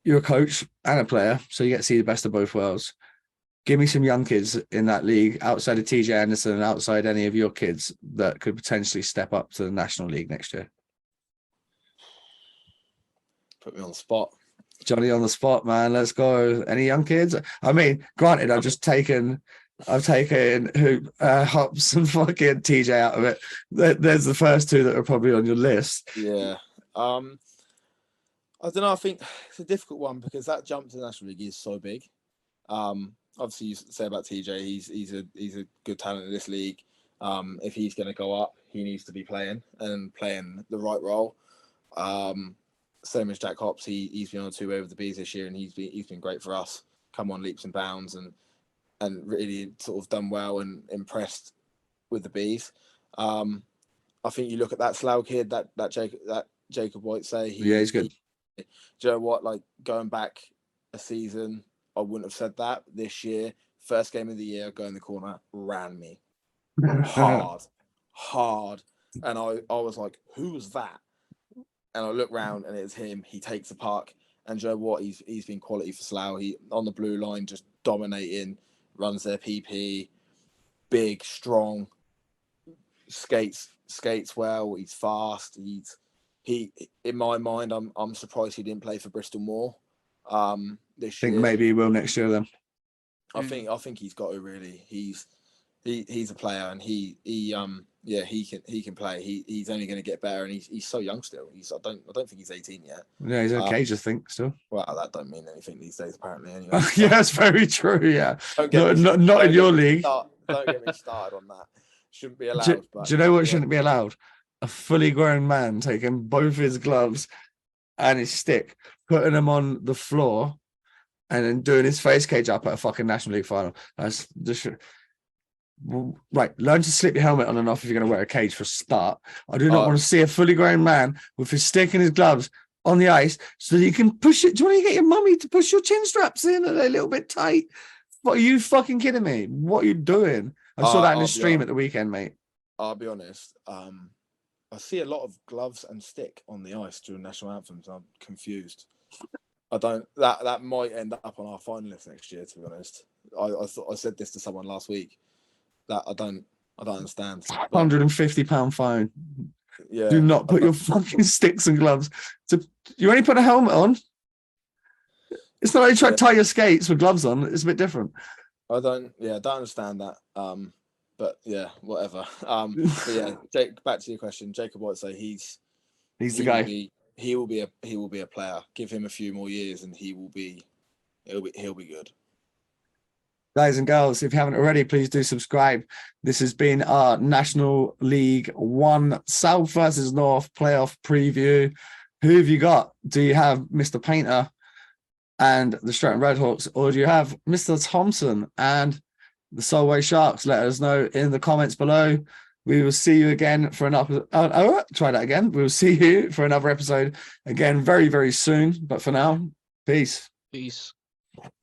You're a coach and a player, so you get to see the best of both worlds. Give me some young kids in that league outside of TJ Anderson and outside any of your kids that could potentially step up to the National League next year.
Put me on the spot.
Johnny on the spot, man. Let's go. Any young kids? I mean, granted, I've taken Hops and fucking TJ out of it. There's the first two that are probably on your list.
Yeah. I don't know. I think it's a difficult one because that jump to the National League is so big. Obviously, you say about TJ, he's a good talent in this league. If he's going to go up, he needs to be playing the right role. Same as Jack Hops, he's been on 2 over the Bees this year, and he's been great for us. Come on leaps and bounds, and really sort of done well and impressed with the Bees. I think you look at that Slough kid, that Jacob White say.
He's good.
Do you know what? Like going back a season, I wouldn't have said that. This year, first game of the year, go in the corner, ran me hard, and I was like, who was that? And I look round and it's him. He takes the puck, and do you know what? He's been quality for Slough. He on the blue line, just dominating, runs their PP, big, strong, skates well. He's fast. He in my mind, I'm surprised he didn't play for Bristol more. This year.
I think maybe he will next year then.
I think he's got to really. He's a player, and he can play. He's only going to get better, and he's so young still. I don't think he's 18 yet.
Yeah, he's okay, I think still.
Well, that don't mean anything these days, apparently. Anyway,
yeah, that's very true. Yeah, not in your league.
Don't get me started on that. Shouldn't be allowed.
Do you know what shouldn't be allowed? A fully grown man taking both his gloves and his stick, putting them on the floor, and then doing his face cage up at a fucking National League final. That's just right. Learn to slip your helmet on and off if you're going to wear a cage for a start. I do not want to see a fully grown man with his stick and his gloves on the ice so that you can push it. Do you want to get your mummy to push your chin straps in and they're a little bit tight? What, are you fucking kidding me? What are you doing? I saw that in the stream at the weekend, mate.
I'll be honest. I see a lot of gloves and stick on the ice during national anthems. I'm confused. I don't. That might end up on our finalists next year. To be honest, I said this to someone last week. That I don't understand.
£150 fine.
Yeah.
Do not put your fucking sticks and gloves. You only put a helmet on. It's not like you try to tie your skates with gloves on. It's a bit different.
I don't understand that. But yeah, whatever. But yeah, Jake, back to your question. Jacob White say he's
the guy.
He will be a player. Give him a few more years and he'll be good.
Guys and girls, if you haven't already, please do subscribe. This has been our National League 1 South versus North playoff preview. Who have you got? Do you have Mr. Paynter and the Streatham RedHawks, or do you have Mr. Thomson and the Solway Sharks? Let us know in the comments below. We will see you again for another. Try that again. We will see you for another episode again very, very soon. But for now, peace.
Peace.